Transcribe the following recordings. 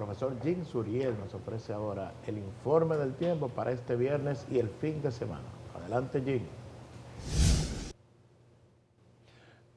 profesor Jim Suriel nos ofrece ahora el informe del tiempo para este viernes y el fin de semana. Adelante, Jim.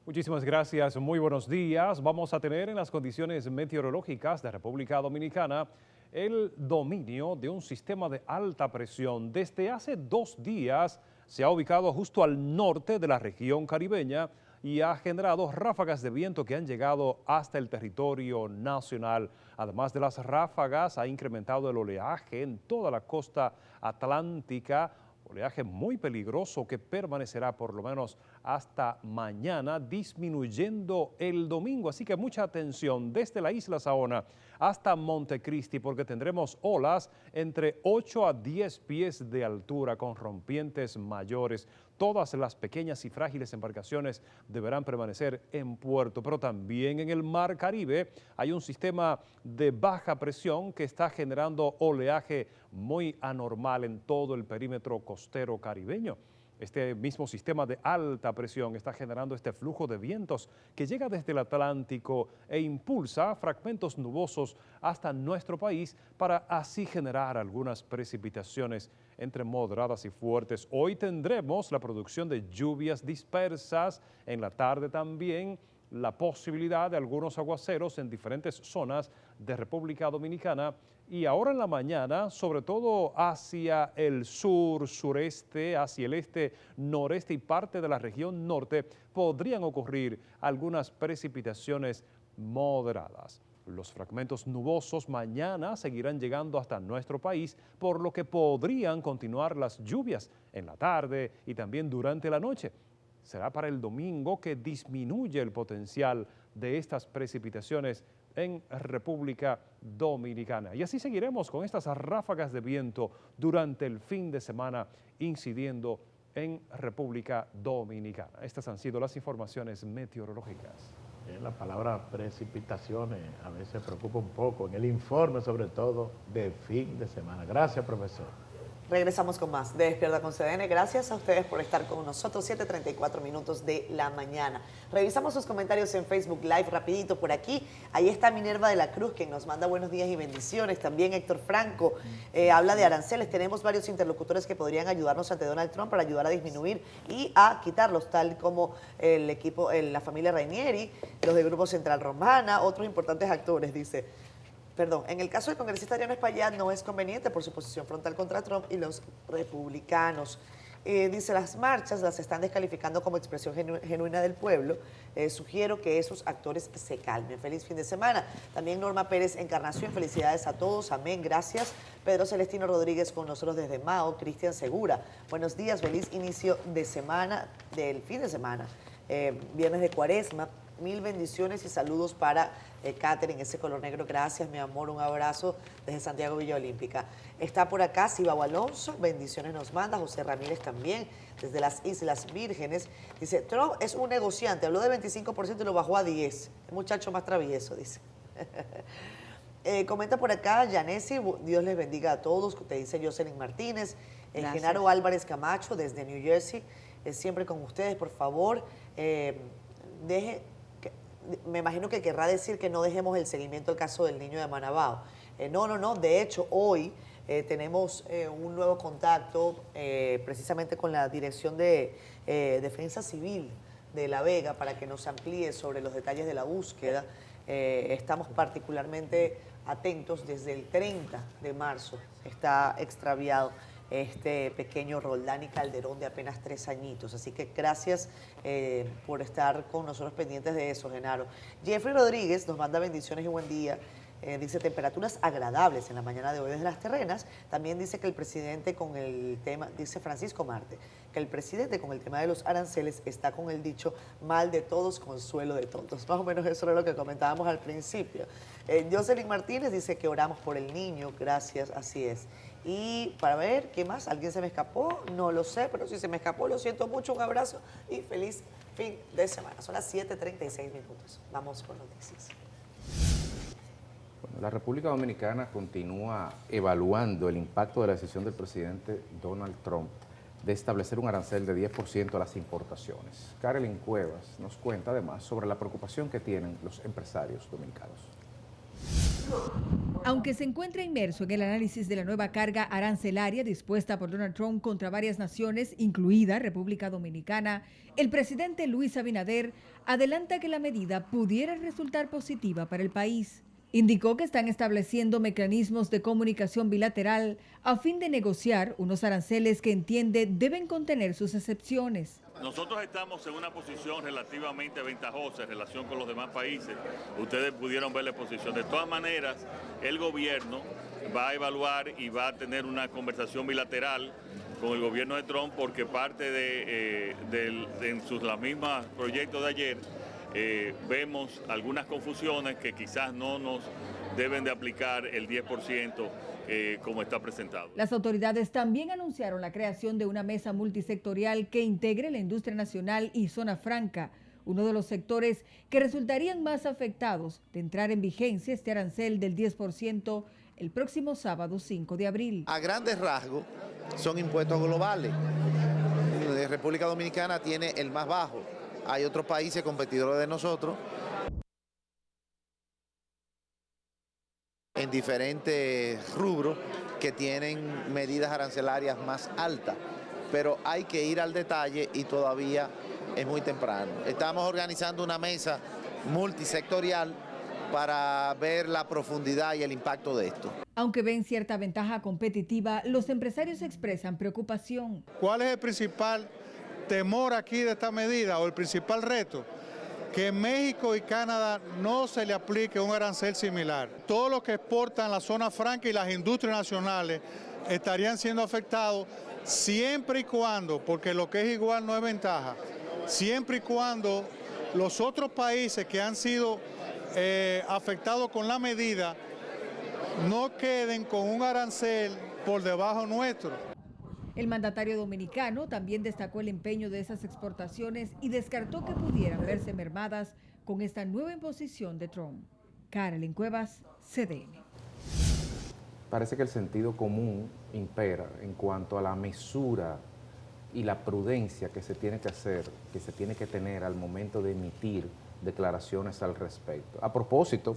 Muchísimas gracias, muy buenos días. Vamos a tener en las condiciones meteorológicas de República Dominicana el dominio de un sistema de alta presión. Desde hace 2 días se ha ubicado justo al norte de la región caribeña y ha generado ráfagas de viento que han llegado hasta el territorio nacional. Además de las ráfagas, ha incrementado el oleaje en toda la costa atlántica, oleaje muy peligroso que permanecerá por lo menos hasta mañana, disminuyendo el domingo. Así que mucha atención desde la isla Saona hasta Montecristi, porque tendremos olas entre 8 a 10 pies de altura con rompientes mayores. Todas las pequeñas y frágiles embarcaciones deberán permanecer en puerto, pero también en el Mar Caribe hay un sistema de baja presión que está generando oleaje muy anormal en todo el perímetro costero caribeño. Este mismo sistema de alta presión está generando este flujo de vientos que llega desde el Atlántico e impulsa fragmentos nubosos hasta nuestro país para así generar algunas precipitaciones entre moderadas y fuertes. Hoy tendremos la producción de lluvias dispersas, en la tarde también la posibilidad de algunos aguaceros en diferentes zonas de República Dominicana y ahora en la mañana, sobre todo hacia el sur, sureste, hacia el este, noreste y parte de la región norte, podrían ocurrir algunas precipitaciones moderadas. Los fragmentos nubosos mañana seguirán llegando hasta nuestro país, por lo que podrían continuar las lluvias en la tarde y también durante la noche. Será para el domingo que disminuye el potencial de estas precipitaciones en República Dominicana. Y así seguiremos con estas ráfagas de viento durante el fin de semana incidiendo en República Dominicana. Estas han sido las informaciones meteorológicas. La palabra precipitaciones a veces preocupa un poco en el informe, sobre todo de fin de semana. Gracias, profesor. Regresamos con más de Despierta con CDN. Gracias a ustedes por estar con nosotros. 7:34 minutos de la mañana. Revisamos sus comentarios en Facebook Live rapidito por aquí. Ahí está Minerva de la Cruz, quien nos manda buenos días y bendiciones. También Héctor Franco habla de aranceles. Tenemos varios interlocutores que podrían ayudarnos ante Donald Trump para ayudar a disminuir y a quitarlos, tal como el equipo, la familia Rainieri, los de Grupo Central Romana, otros importantes actores, dice. Perdón, en el caso del congresista Adriano Espaillat no es conveniente por su posición frontal contra Trump y los republicanos. Dice, las marchas las están descalificando como expresión genuina del pueblo. Sugiero que esos actores se calmen. Feliz fin de semana. También Norma Pérez Encarnación, felicidades a todos. Amén, gracias. Pedro Celestino Rodríguez con nosotros desde Mao. Cristian Segura, buenos días, feliz inicio de semana, del fin de semana. Viernes de Cuaresma. Mil bendiciones y saludos para Catherine, ese color negro. Gracias, mi amor. Un abrazo desde Santiago Villa Olímpica. Está por acá Cibao Alonso. Bendiciones nos manda. José Ramírez también, desde las Islas Vírgenes. Dice, Trump es un negociante. Habló de 25% y lo bajó a 10%. El muchacho más travieso, dice. Comenta por acá Yanesi. Dios les bendiga a todos. Te dice Jocelyn Martínez. Genaro Álvarez Camacho, desde New Jersey. Siempre con ustedes, por favor. Me imagino que querrá decir que no dejemos el seguimiento del caso del niño de Manabao. No. De hecho, hoy tenemos un nuevo contacto precisamente con la Dirección de Defensa Civil de La Vega para que nos amplíe sobre los detalles de la búsqueda. Estamos particularmente atentos desde el 30 de marzo. Está extraviado este pequeño Roldán y Calderón de apenas 3 añitos. Así que gracias por estar con nosotros pendientes de eso, Genaro. Jeffrey Rodríguez nos manda bendiciones y buen día. Dice temperaturas agradables en la mañana de hoy desde Las Terrenas. También dice que el presidente con el tema, dice Francisco Marte, que el presidente con el tema de los aranceles está con el dicho mal de todos, consuelo de tontos. Más o menos eso era lo que comentábamos al principio. Jocelyn Martínez dice que oramos por el niño. Gracias, así es. Y para ver, ¿qué más? ¿Alguien se me escapó? No lo sé, pero si se me escapó, lo siento mucho. Un abrazo y feliz fin de semana. Son las 7:36 minutos. Vamos con noticias. Bueno, la República Dominicana continúa evaluando el impacto de la decisión del presidente Donald Trump de establecer un arancel de 10% a las importaciones. Carolyn Cuevas nos cuenta además sobre la preocupación que tienen los empresarios dominicanos. Aunque se encuentra inmerso en el análisis de la nueva carga arancelaria dispuesta por Donald Trump contra varias naciones, incluida República Dominicana, el presidente Luis Abinader adelanta que la medida pudiera resultar positiva para el país. Indicó que están estableciendo mecanismos de comunicación bilateral a fin de negociar unos aranceles que entiende deben contener sus excepciones. Nosotros estamos en una posición relativamente ventajosa en relación con los demás países. Ustedes pudieron ver la posición. De todas maneras, el gobierno va a evaluar y va a tener una conversación bilateral con el gobierno de Trump porque parte en los mismos proyectos de ayer vemos algunas confusiones que quizás no nos deben de aplicar el 10%. Como está presentado. Las autoridades también anunciaron la creación de una mesa multisectorial que integre la industria nacional y zona franca, uno de los sectores que resultarían más afectados de entrar en vigencia este arancel del 10% el próximo sábado 5 de abril. A grandes rasgos son impuestos globales. La República Dominicana tiene el más bajo. Hay otros países competidores de nosotros en diferentes rubros que tienen medidas arancelarias más altas, pero hay que ir al detalle y todavía es muy temprano. Estamos organizando una mesa multisectorial para ver la profundidad y el impacto de esto. Aunque ven cierta ventaja competitiva, los empresarios expresan preocupación. ¿Cuál es el principal temor aquí de esta medida o el principal reto? Que en México y Canadá no se le aplique un arancel similar. Todos los que exportan la zona franca y las industrias nacionales estarían siendo afectados siempre y cuando, porque lo que es igual no es ventaja, siempre y cuando los otros países que han sido afectados con la medida no queden con un arancel por debajo nuestro. El mandatario dominicano también destacó el empeño de esas exportaciones y descartó que pudieran verse mermadas con esta nueva imposición de Trump. Carolyn Cuevas, CDN. Parece que el sentido común impera en cuanto a la mesura y la prudencia que se tiene que hacer, que se tiene que tener al momento de emitir declaraciones al respecto. A propósito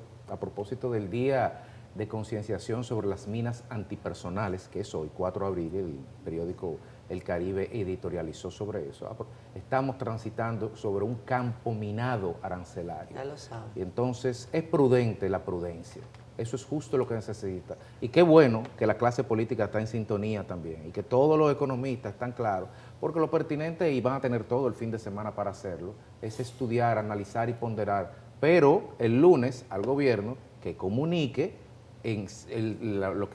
del Día de concienciación sobre las minas antipersonales, que es hoy, 4 de abril, el periódico El Caribe editorializó sobre eso. Estamos transitando sobre un campo minado arancelario. Ya lo saben. Y entonces es prudente la prudencia. Eso es justo lo que necesita. Y qué bueno que la clase política está en sintonía también y que todos los economistas están claros, porque lo pertinente, y van a tener todo el fin de semana para hacerlo, es estudiar, analizar y ponderar. Pero el lunes al gobierno que comunique lo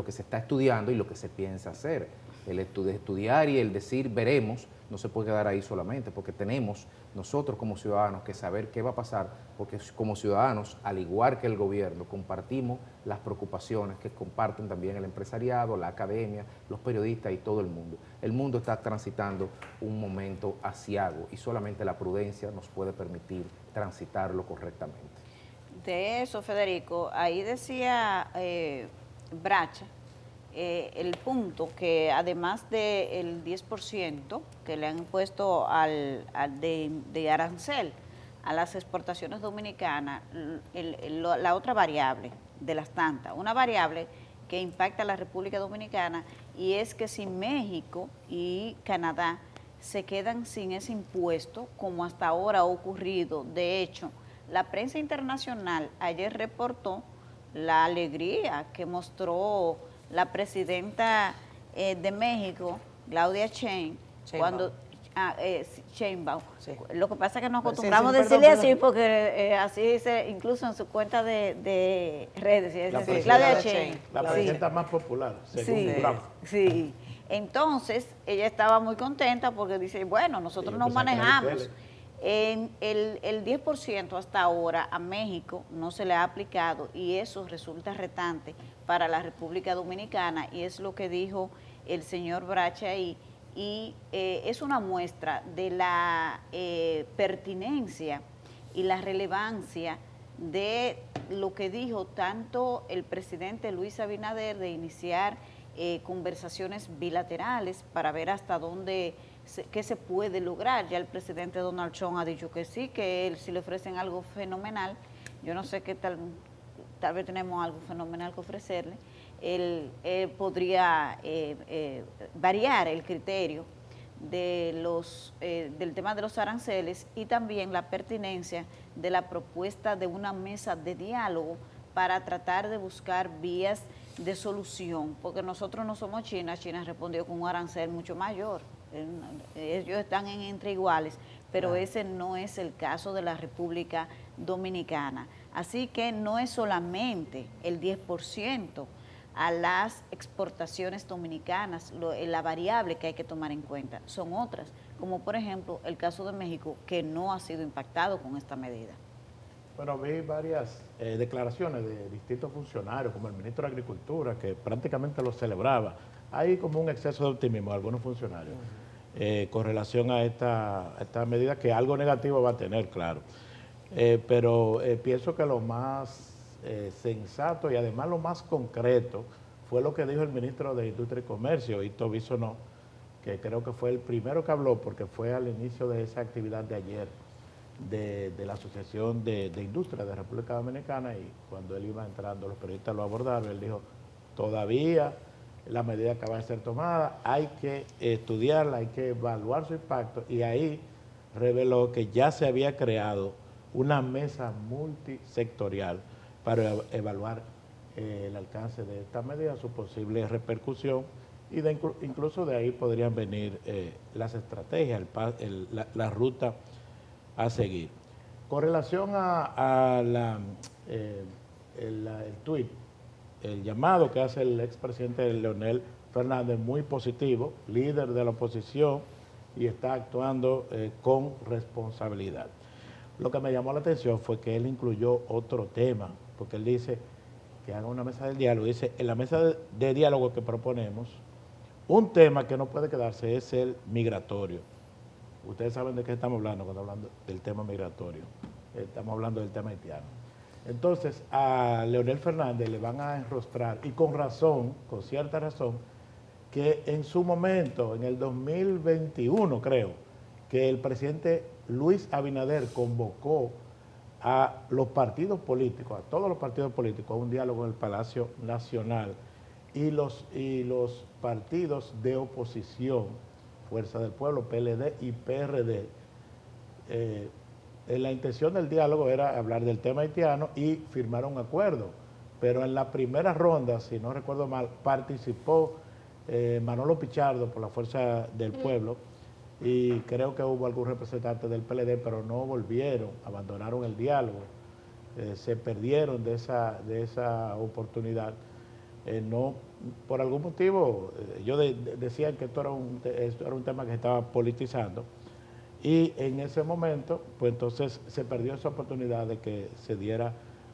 que se está estudiando y lo que se piensa hacer. El estudiar y el decir veremos no se puede quedar ahí solamente, porque tenemos nosotros como ciudadanos que saber qué va a pasar, porque como ciudadanos, al igual que el gobierno, compartimos las preocupaciones que comparten también el empresariado, la academia, los periodistas y todo el mundo. El mundo está transitando un momento aciago y solamente la prudencia nos puede permitir transitarlo correctamente. De eso, Federico, ahí decía Bracha, el punto que además del 10% que le han puesto de arancel a las exportaciones dominicanas, la otra variable de las tantas, una variable que impacta a la República Dominicana, y es que si México y Canadá se quedan sin ese impuesto, como hasta ahora ha ocurrido. De hecho, la prensa internacional ayer reportó la alegría que mostró la presidenta de México, Claudia Sheinbaum, cuando Sheinbaum. Sí. Lo que pasa es que nos acostumbramos a decirle así, porque así dice incluso en su cuenta de redes. Claudia Sheinbaum. La presidenta más popular, según Trump. Sí. Entonces, ella estaba muy contenta porque dice, bueno, nosotros nos manejamos. El 10% hasta ahora a México no se le ha aplicado y eso resulta retante para la República Dominicana, y es lo que dijo el señor Bracha ahí, y es una muestra de la pertinencia y la relevancia de lo que dijo tanto el presidente Luis Abinader de iniciar conversaciones bilaterales para ver hasta dónde qué se puede lograr. Ya el presidente Donald Trump ha dicho que sí, que él, si le ofrecen algo fenomenal, yo no sé qué tal tal vez tenemos algo fenomenal que ofrecerle, él podría variar el criterio del tema de los aranceles y también la pertinencia de la propuesta de una mesa de diálogo para tratar de buscar vías de solución, porque nosotros no somos China. China respondió con un arancel mucho mayor, ellos están entre iguales, pero ese no es el caso de la República Dominicana. Así que no es solamente el 10% a las exportaciones dominicanas, la variable que hay que tomar en cuenta, son otras, como por ejemplo el caso de México, que no ha sido impactado con esta medida. Bueno, vi varias declaraciones de distintos funcionarios, como el ministro de Agricultura, que prácticamente lo celebraba. Hay como un exceso de optimismo de algunos funcionarios con relación a esta medida, que algo negativo va a tener, claro. Pero pienso que lo más sensato y además lo más concreto fue lo que dijo el ministro de Industria y Comercio, Ito Bisonó, que creo que fue el primero que habló, porque fue al inicio de esa actividad de ayer de la Asociación de Industria de República Dominicana, y cuando él iba entrando los periodistas lo abordaron, él dijo, todavía la medida acaba de ser tomada, hay que estudiarla, hay que evaluar su impacto, y ahí reveló que ya se había creado una mesa multisectorial para evaluar el alcance de esta medida, su posible repercusión, y incluso de ahí podrían venir las estrategias, la ruta a seguir. Con relación a el tuit, el llamado que hace el expresidente Leonel Fernández, muy positivo, líder de la oposición, y está actuando con responsabilidad. Lo que me llamó la atención fue que él incluyó otro tema, porque él dice que haga una mesa de diálogo. Dice, en la mesa de diálogo que proponemos, un tema que no puede quedarse es el migratorio. Ustedes saben de qué estamos hablando cuando hablando del tema migratorio. Estamos hablando del tema haitiano. Entonces, a Leonel Fernández le van a enrostrar, y con razón, con cierta razón, que en su momento, en el 2021 creo, que el presidente Luis Abinader convocó a los partidos políticos, a todos los partidos políticos, a un diálogo en el Palacio Nacional, y los partidos de oposición, Fuerza del Pueblo, PLD y PRD, la intención del diálogo era hablar del tema haitiano y firmar un acuerdo, pero en la primera ronda, si no recuerdo mal, participó Manolo Pichardo por la Fuerza del Pueblo, y creo que hubo algún representante del PLD, pero no volvieron, abandonaron el diálogo, se perdieron de esa oportunidad. No, por algún motivo, ellos decían que esto era un tema que se estaba politizando, y en ese momento, pues entonces se perdió esa oportunidad de que se diera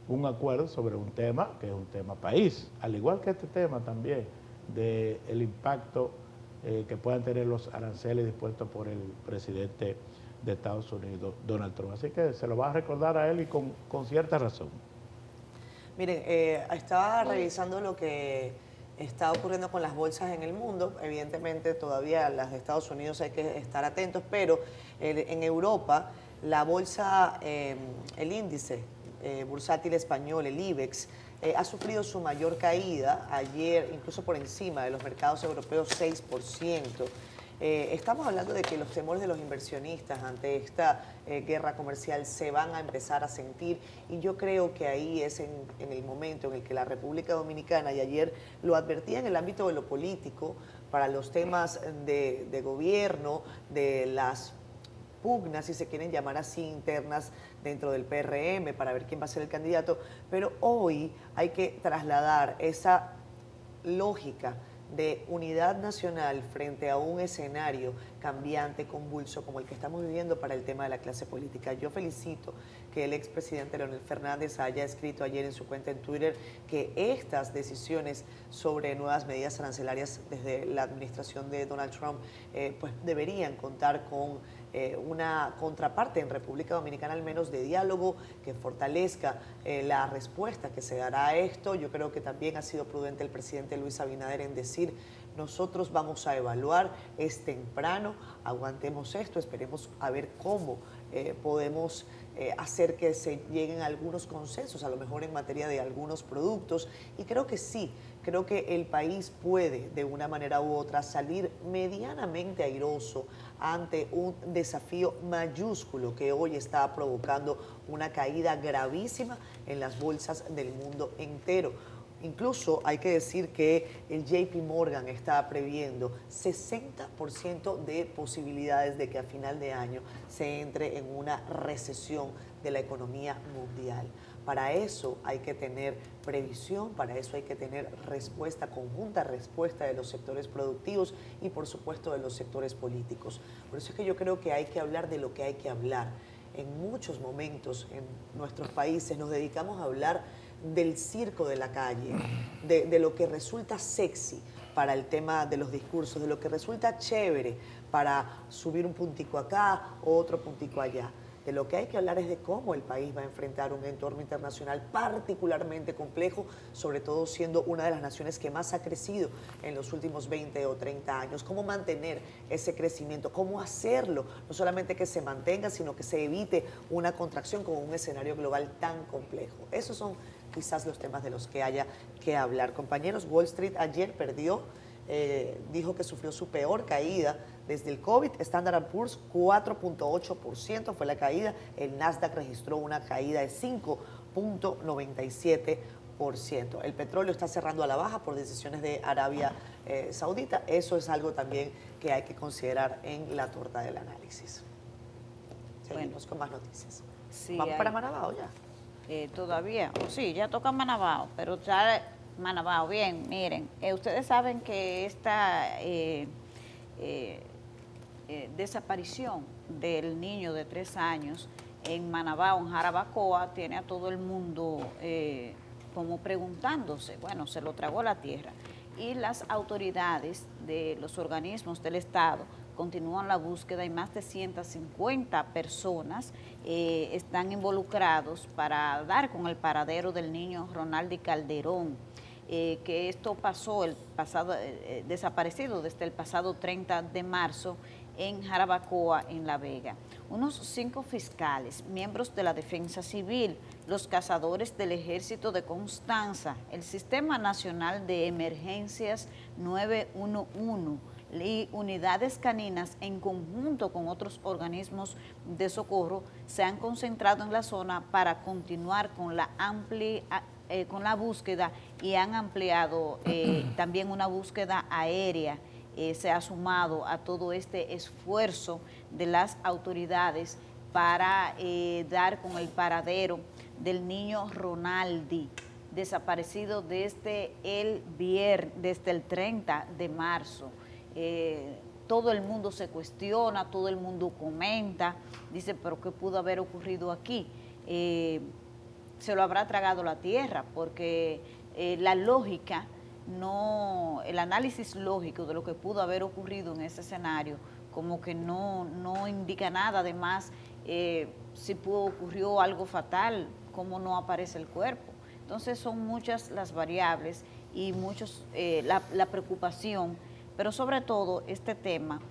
un acuerdo sobre un tema que es un tema país, al igual que este tema también, del impacto que puedan tener los aranceles dispuestos por el presidente de Estados Unidos, Donald Trump. Así que se lo va a recordar a él, y con cierta razón. Miren, estaba revisando lo que está ocurriendo con las bolsas en el mundo. Evidentemente todavía las de Estados Unidos hay que estar atentos, pero en Europa la bolsa, el índice bursátil español, el IBEX, ha sufrido su mayor caída ayer, incluso por encima de los mercados europeos, 6%. Estamos hablando de que los temores de los inversionistas ante esta guerra comercial se van a empezar a sentir, y yo creo que ahí es en el momento en el que la República Dominicana, y ayer lo advertía en el ámbito de lo político, para los temas de gobierno, de las pugnas, si se quieren llamar así, internas dentro del PRM, para ver quién va a ser el candidato, pero hoy hay que trasladar esa lógica de unidad nacional frente a un escenario cambiante, convulso, como el que estamos viviendo para el tema de la clase política. Yo felicito que el expresidente Leonel Fernández haya escrito ayer en su cuenta en Twitter que estas decisiones sobre nuevas medidas arancelarias desde la administración de Donald Trump pues deberían contar con una contraparte en República Dominicana, al menos de diálogo, que fortalezca la respuesta que se dará a esto. Yo creo que también ha sido prudente el presidente Luis Abinader en decir, nosotros vamos a evaluar, es temprano, aguantemos esto, esperemos a ver cómo podemos hacer que se lleguen a algunos consensos, a lo mejor en materia de algunos productos. Y creo que sí, creo que el país puede de una manera u otra salir medianamente airoso ante un desafío mayúsculo que hoy está provocando una caída gravísima en las bolsas del mundo entero. Incluso hay que decir que el JP Morgan está previendo 60% de posibilidades de que a final de año se entre en una recesión de la economía mundial. Para eso hay que tener previsión, para eso hay que tener respuesta conjunta, respuesta de los sectores productivos y por supuesto de los sectores políticos. Por eso es que yo creo que hay que hablar de lo que hay que hablar. En muchos momentos en nuestros países nos dedicamos a hablar del circo de la calle, de lo que resulta sexy para el tema de los discursos, de lo que resulta chévere para subir un puntico acá o otro puntico allá. De lo que hay que hablar es de cómo el país va a enfrentar un entorno internacional particularmente complejo, sobre todo siendo una de las naciones que más ha crecido en los últimos 20 o 30 años. Cómo mantener ese crecimiento, cómo hacerlo, no solamente que se mantenga, sino que se evite una contracción con un escenario global tan complejo. Esos son quizás los temas de los que haya que hablar. Compañeros, Wall Street ayer perdió, dijo que sufrió su peor caída desde el COVID. Standard & Poor's 4.8% fue la caída. El Nasdaq registró una caída de 5.97%. El petróleo está cerrando a la baja por decisiones de Arabia Saudita. Eso es algo también que hay que considerar en la torta del análisis. Seguimos con más noticias. Sí, ¿Vamos para Manabao ya? Todavía, sí, ya toca Manabao, pero ya Manabao, bien, miren, ustedes saben que esta desaparición del niño de 3 años en Manabao, en Jarabacoa, tiene a todo el mundo como preguntándose, bueno, se lo tragó la tierra. Y las autoridades de los organismos del Estado continúan la búsqueda y más de 150 personas están involucrados para dar con el paradero del niño Ronaldi Calderón, que esto pasó desaparecido desde el pasado 30 de marzo en Jarabacoa, en La Vega. Unos 5 fiscales, miembros de la Defensa Civil, los cazadores del Ejército de Constanza, el Sistema Nacional de Emergencias 911, y unidades caninas en conjunto con otros organismos de socorro se han concentrado en la zona para continuar con la búsqueda y han ampliado también una búsqueda aérea. Se ha sumado a todo este esfuerzo de las autoridades para dar con el paradero del niño Ronaldi, desaparecido desde el 30 de marzo. Todo el mundo se cuestiona, todo el mundo comenta, dice, pero ¿qué pudo haber ocurrido aquí? Se lo habrá tragado la tierra, porque la lógica, el análisis lógico de lo que pudo haber ocurrido en ese escenario, como que no indica nada. Además, si ocurrió algo fatal, ¿cómo no aparece el cuerpo? Entonces son muchas las variables y la preocupación. Pero sobre todo este tema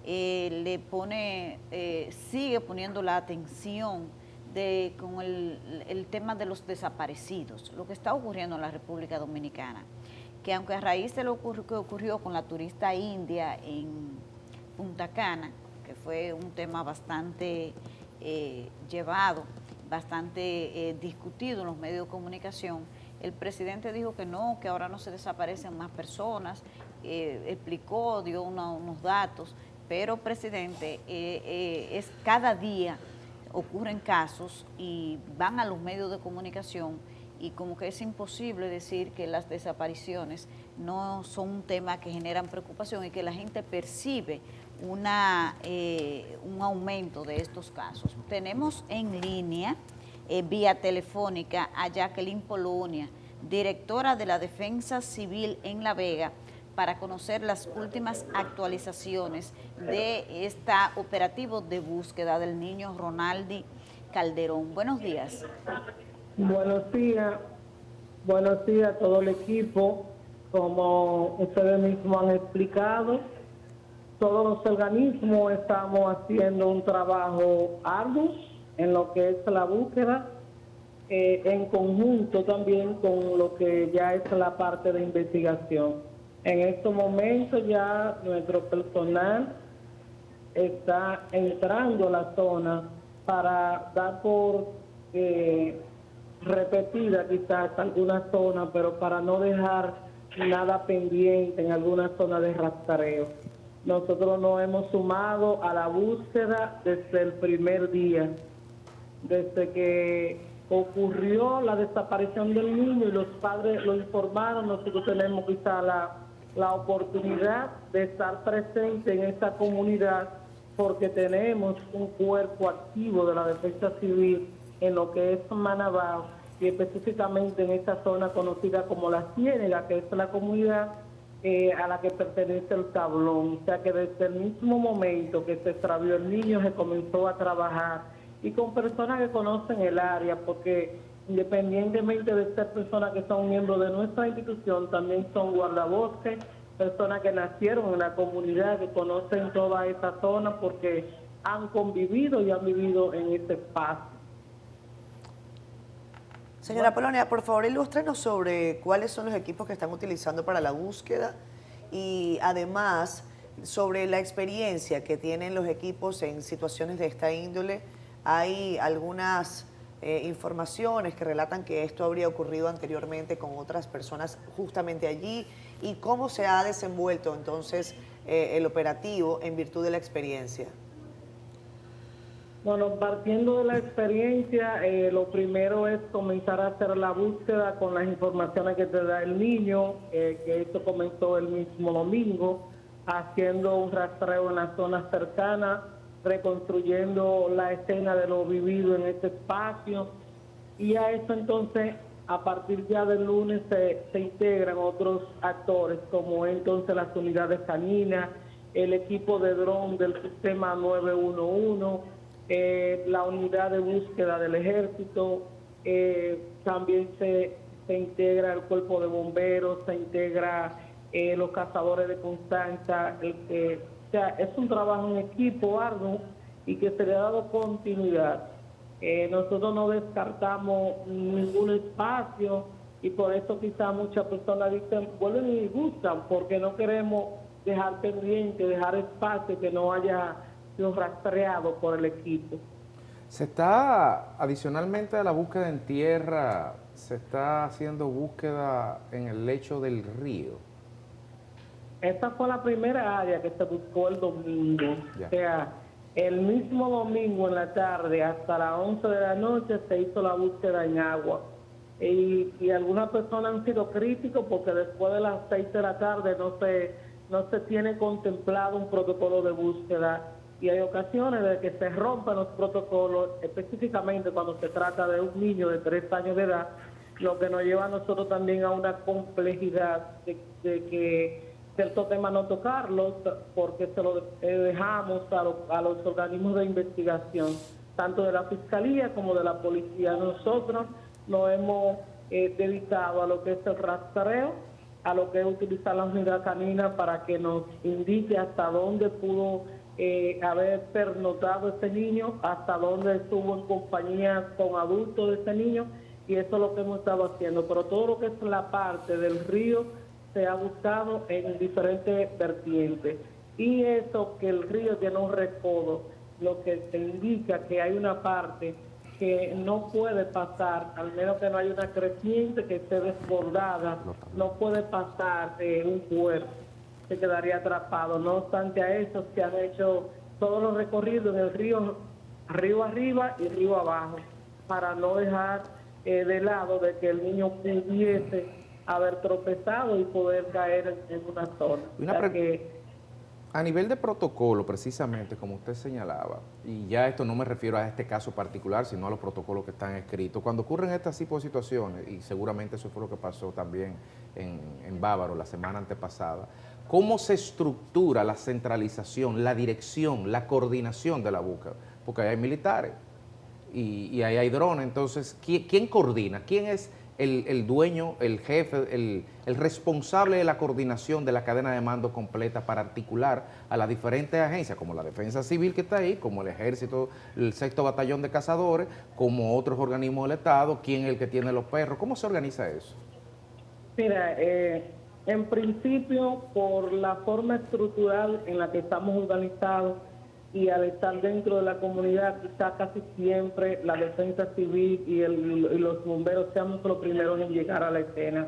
sigue poniendo la atención con el tema de los desaparecidos, lo que está ocurriendo en la República Dominicana, que aunque a raíz de lo que ocurrió con la turista india en Punta Cana, que fue un tema bastante llevado, bastante discutido en los medios de comunicación, el presidente dijo que no, que ahora no se desaparecen más personas, explicó, dio unos datos, pero presidente, cada día ocurren casos y van a los medios de comunicación y como que es imposible decir que las desapariciones no son un tema que generan preocupación y que la gente percibe un aumento de estos casos. Tenemos en línea, vía telefónica, a Jacqueline Polonia, directora de la Defensa Civil en La Vega, para conocer las últimas actualizaciones de este operativo de búsqueda del niño Ronaldi Calderón. Buenos días. Buenos días a todo el equipo. Como ustedes mismos han explicado, todos los organismos estamos haciendo un trabajo arduo en lo que es la búsqueda, en conjunto también con lo que ya es la parte de investigación. En estos momentos ya nuestro personal está entrando a la zona para dar por repetida quizás alguna zona, pero para no dejar nada pendiente en alguna zona de rastreo. Nosotros nos hemos sumado a la búsqueda desde el primer día, desde que ocurrió la desaparición del niño y los padres lo informaron. Nosotros tenemos quizá la oportunidad de estar presente en esta comunidad porque tenemos un cuerpo activo de la Defensa Civil en lo que es Manabao y específicamente en esta zona conocida como La Ciénega, que es la comunidad a la que pertenece el Tablón. O sea que desde el mismo momento que se extravió el niño se comenzó a trabajar y con personas que conocen el área, porque independientemente de ser personas que son miembros de nuestra institución, también son guardabosques, personas que nacieron en la comunidad, que conocen toda esta zona porque han convivido y han vivido en este espacio. Señora Polonia, por favor, ilústrenos sobre cuáles son los equipos que están utilizando para la búsqueda y además sobre la experiencia que tienen los equipos en situaciones de esta índole. Hay algunas informaciones que relatan que esto habría ocurrido anteriormente con otras personas justamente allí y cómo se ha desenvuelto entonces el operativo en virtud de la experiencia. Bueno, partiendo de la experiencia, lo primero es comenzar a hacer la búsqueda con las informaciones que te da el niño, que esto comenzó el mismo domingo, haciendo un rastreo en las zonas cercanas, reconstruyendo la escena de lo vivido en este espacio, y a eso entonces, a partir ya del lunes, se integran otros actores, como entonces las unidades caninas, el equipo de dron del sistema 911, la unidad de búsqueda del ejército, también se integra el cuerpo de bomberos, se integra los cazadores de Constanza. O sea, es un trabajo en equipo arduo y que se le ha dado continuidad. Nosotros no descartamos ningún espacio y por eso quizás muchas personas dicen, vuelven y buscan, porque no queremos dejar pendiente, dejar espacio que no haya sido rastreado por el equipo. Se está, adicionalmente a la búsqueda en tierra, se está haciendo búsqueda en el lecho del río. Esta fue la primera área que se buscó el domingo. Ya. O sea, el mismo domingo en la tarde hasta las 11 de la noche se hizo la búsqueda en agua. Y algunas personas han sido críticos porque después de las 6 de la tarde no se tiene contemplado un protocolo de búsqueda. Y hay ocasiones de que se rompen los protocolos, específicamente cuando se trata de un niño de 3 años de edad, lo que nos lleva a nosotros también a una complejidad de que ciertos temas no tocarlos porque se lo dejamos a los organismos de investigación, tanto de la Fiscalía como de la Policía. Nosotros nos hemos dedicado a lo que es el rastreo, a lo que es utilizar la unidad canina para que nos indique hasta dónde pudo haber pernotado ese niño, hasta dónde estuvo en compañía con adultos de ese niño, y eso es lo que hemos estado haciendo. Pero todo lo que es la parte del río se ha buscado en diferentes vertientes. Y eso que el río tiene un recodo, lo que te indica que hay una parte que no puede pasar, al menos que no haya una creciente que esté desbordada, no puede pasar un cuerpo, se quedaría atrapado. No obstante a eso, se han hecho todos los recorridos en el río arriba y río abajo, para no dejar de lado de que el niño pudiese haber tropezado y poder caer en una zona. A nivel de protocolo, precisamente, como usted señalaba, y ya esto no me refiero a este caso particular, sino a los protocolos que están escritos, cuando ocurren estas tipos de situaciones, y seguramente eso fue lo que pasó también en Bávaro la semana antepasada, ¿cómo se estructura la centralización, la dirección, la coordinación de la búsqueda? Porque ahí hay militares y ahí hay drones, entonces, ¿quién coordina? ¿Quién es el dueño, el jefe, el responsable de la coordinación de la cadena de mando completa para articular a las diferentes agencias, como la Defensa Civil que está ahí, como el Ejército, el 6º Batallón de Cazadores, como otros organismos del Estado, quién es el que tiene los perros? ¿Cómo se organiza eso? Mira, en principio, por la forma estructural en la que estamos organizados y al estar dentro de la comunidad, quizá casi siempre la defensa civil y los bomberos seamos los primeros en llegar a la escena.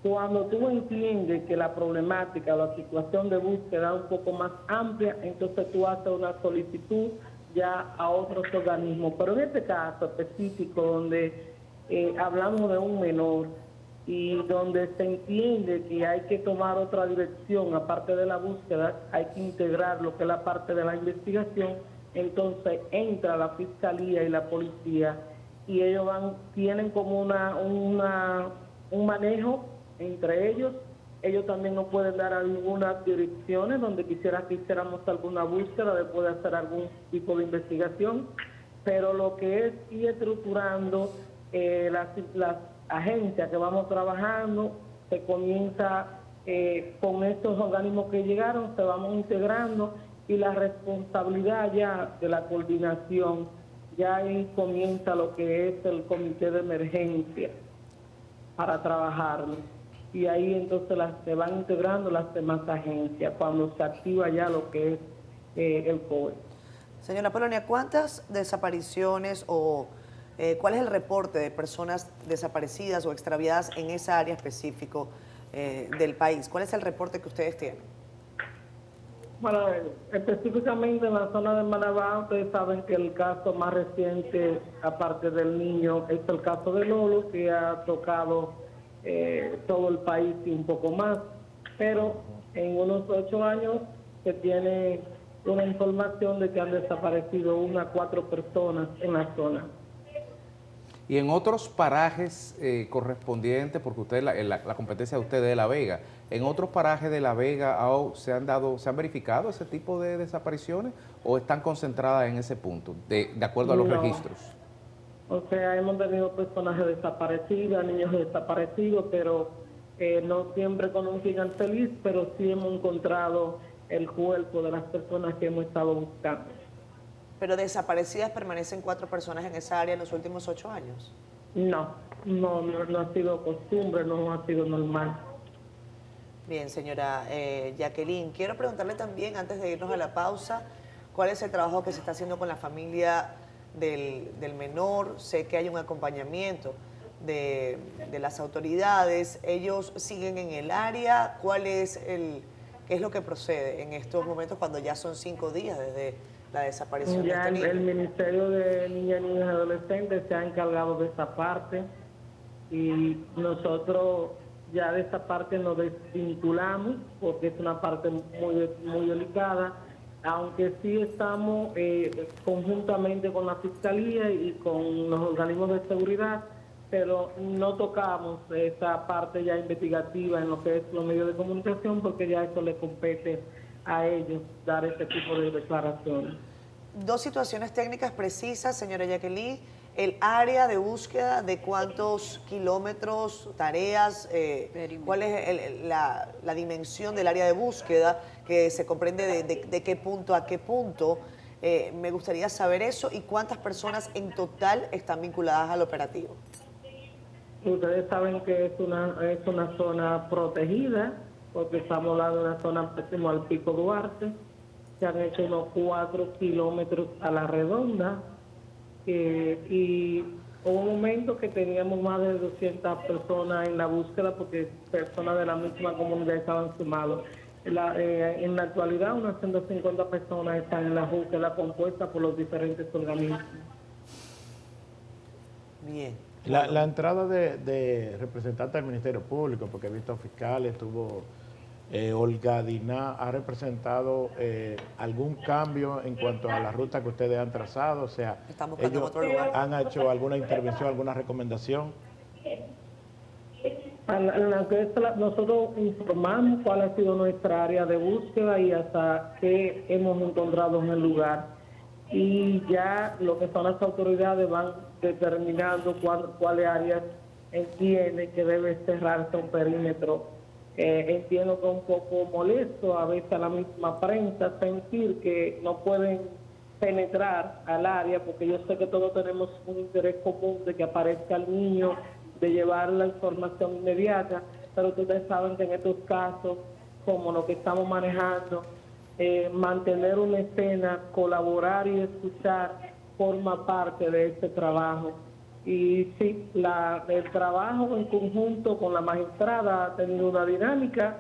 Cuando tú entiendes que la problemática o la situación de búsqueda es un poco más amplia, entonces tú haces una solicitud ya a otros organismos. Pero en este caso específico, donde hablamos de un menor, y donde se entiende que hay que tomar otra dirección, aparte de la búsqueda, hay que integrar lo que es la parte de la investigación, entonces entra la Fiscalía y la Policía, y ellos tienen como un manejo entre ellos también nos pueden dar algunas direcciones donde que hiciéramos alguna búsqueda después de hacer algún tipo de investigación, pero lo que es ir estructurando las agencias que vamos trabajando, se comienza con estos organismos que llegaron, se vamos integrando y la responsabilidad ya de la coordinación, ya ahí comienza lo que es el comité de emergencia para trabajarlo. Y ahí entonces se van integrando las demás agencias cuando se activa ya lo que es el COE. Señora Polonia, ¿cuántas desapariciones o cuál es el reporte de personas desaparecidas o extraviadas en esa área específica del país? ¿Cuál es el reporte que ustedes tienen? Bueno, específicamente en la zona de Manabá, ustedes saben que el caso más reciente, aparte del niño, es el caso de Lolo, que ha tocado todo el país y un poco más, pero en unos 8 años se tiene una información de que han desaparecido 1 a 4 personas en la zona. Y en otros parajes correspondientes, porque usted la competencia de usted es de La Vega, ¿en otros parajes de La Vega se han verificado ese tipo de desapariciones o están concentradas en ese punto, de acuerdo a los registros? O sea, hemos tenido personas desaparecidas, niños desaparecidos, pero no siempre con un final feliz, pero sí hemos encontrado el cuerpo de las personas que hemos estado buscando. ¿Pero desaparecidas permanecen 4 personas en esa área en los últimos 8 años? No ha sido costumbre, no ha sido normal. Bien, señora Jacqueline, quiero preguntarle también, antes de irnos a la pausa, ¿cuál es el trabajo que se está haciendo con la familia del menor? Sé que hay un acompañamiento de las autoridades. ¿Ellos siguen en el área? ¿Qué es lo que procede en estos momentos cuando ya son 5 días desde la desaparición ya de este niño? El Ministerio de Niñas, Niños y Adolescentes se ha encargado de esa parte y nosotros ya de esa parte nos desvinculamos porque es una parte muy delicada, aunque sí estamos conjuntamente con la Fiscalía y con los organismos de seguridad, pero no tocamos esa parte ya investigativa en lo que es los medios de comunicación porque ya eso le compete a ellos dar ese tipo de declaraciones. 2 situaciones técnicas precisas, señora Jacqueline. El área de búsqueda, ¿de cuántos kilómetros, tareas? ¿Cuál es la dimensión del área de búsqueda que se comprende de qué punto a qué punto? Me gustaría saber eso y cuántas personas en total están vinculadas al operativo. Ustedes saben que es una zona protegida, porque estamos hablando de una zona próxima al Pico Duarte. Se han hecho unos 4 kilómetros a la redonda y hubo un momento que teníamos más de 200 personas en la búsqueda porque personas de la misma comunidad estaban sumadas. En la actualidad unas 150 personas están en la búsqueda compuesta por los diferentes organismos. Bien. La entrada de representantes del Ministerio Público, porque he visto fiscales, estuvo Olga Diná, ¿ha representado algún cambio en cuanto a la ruta que ustedes han trazado? O sea, ellos han hecho alguna intervención, alguna recomendación. Nosotros informamos cuál ha sido nuestra área de búsqueda y hasta qué hemos encontrado en el lugar. Y ya lo que son las autoridades van determinando cuáles áreas entiende que debe cerrarse un perímetro. Entiendo que es un poco molesto a veces a la misma prensa sentir que no pueden penetrar al área, porque yo sé que todos tenemos un interés común de que aparezca el niño, de llevar la información inmediata, pero ustedes saben que en estos casos, como lo que estamos manejando, mantener una escena, colaborar y escuchar forma parte de este trabajo. Y sí, el trabajo en conjunto con la magistrada ha tenido una dinámica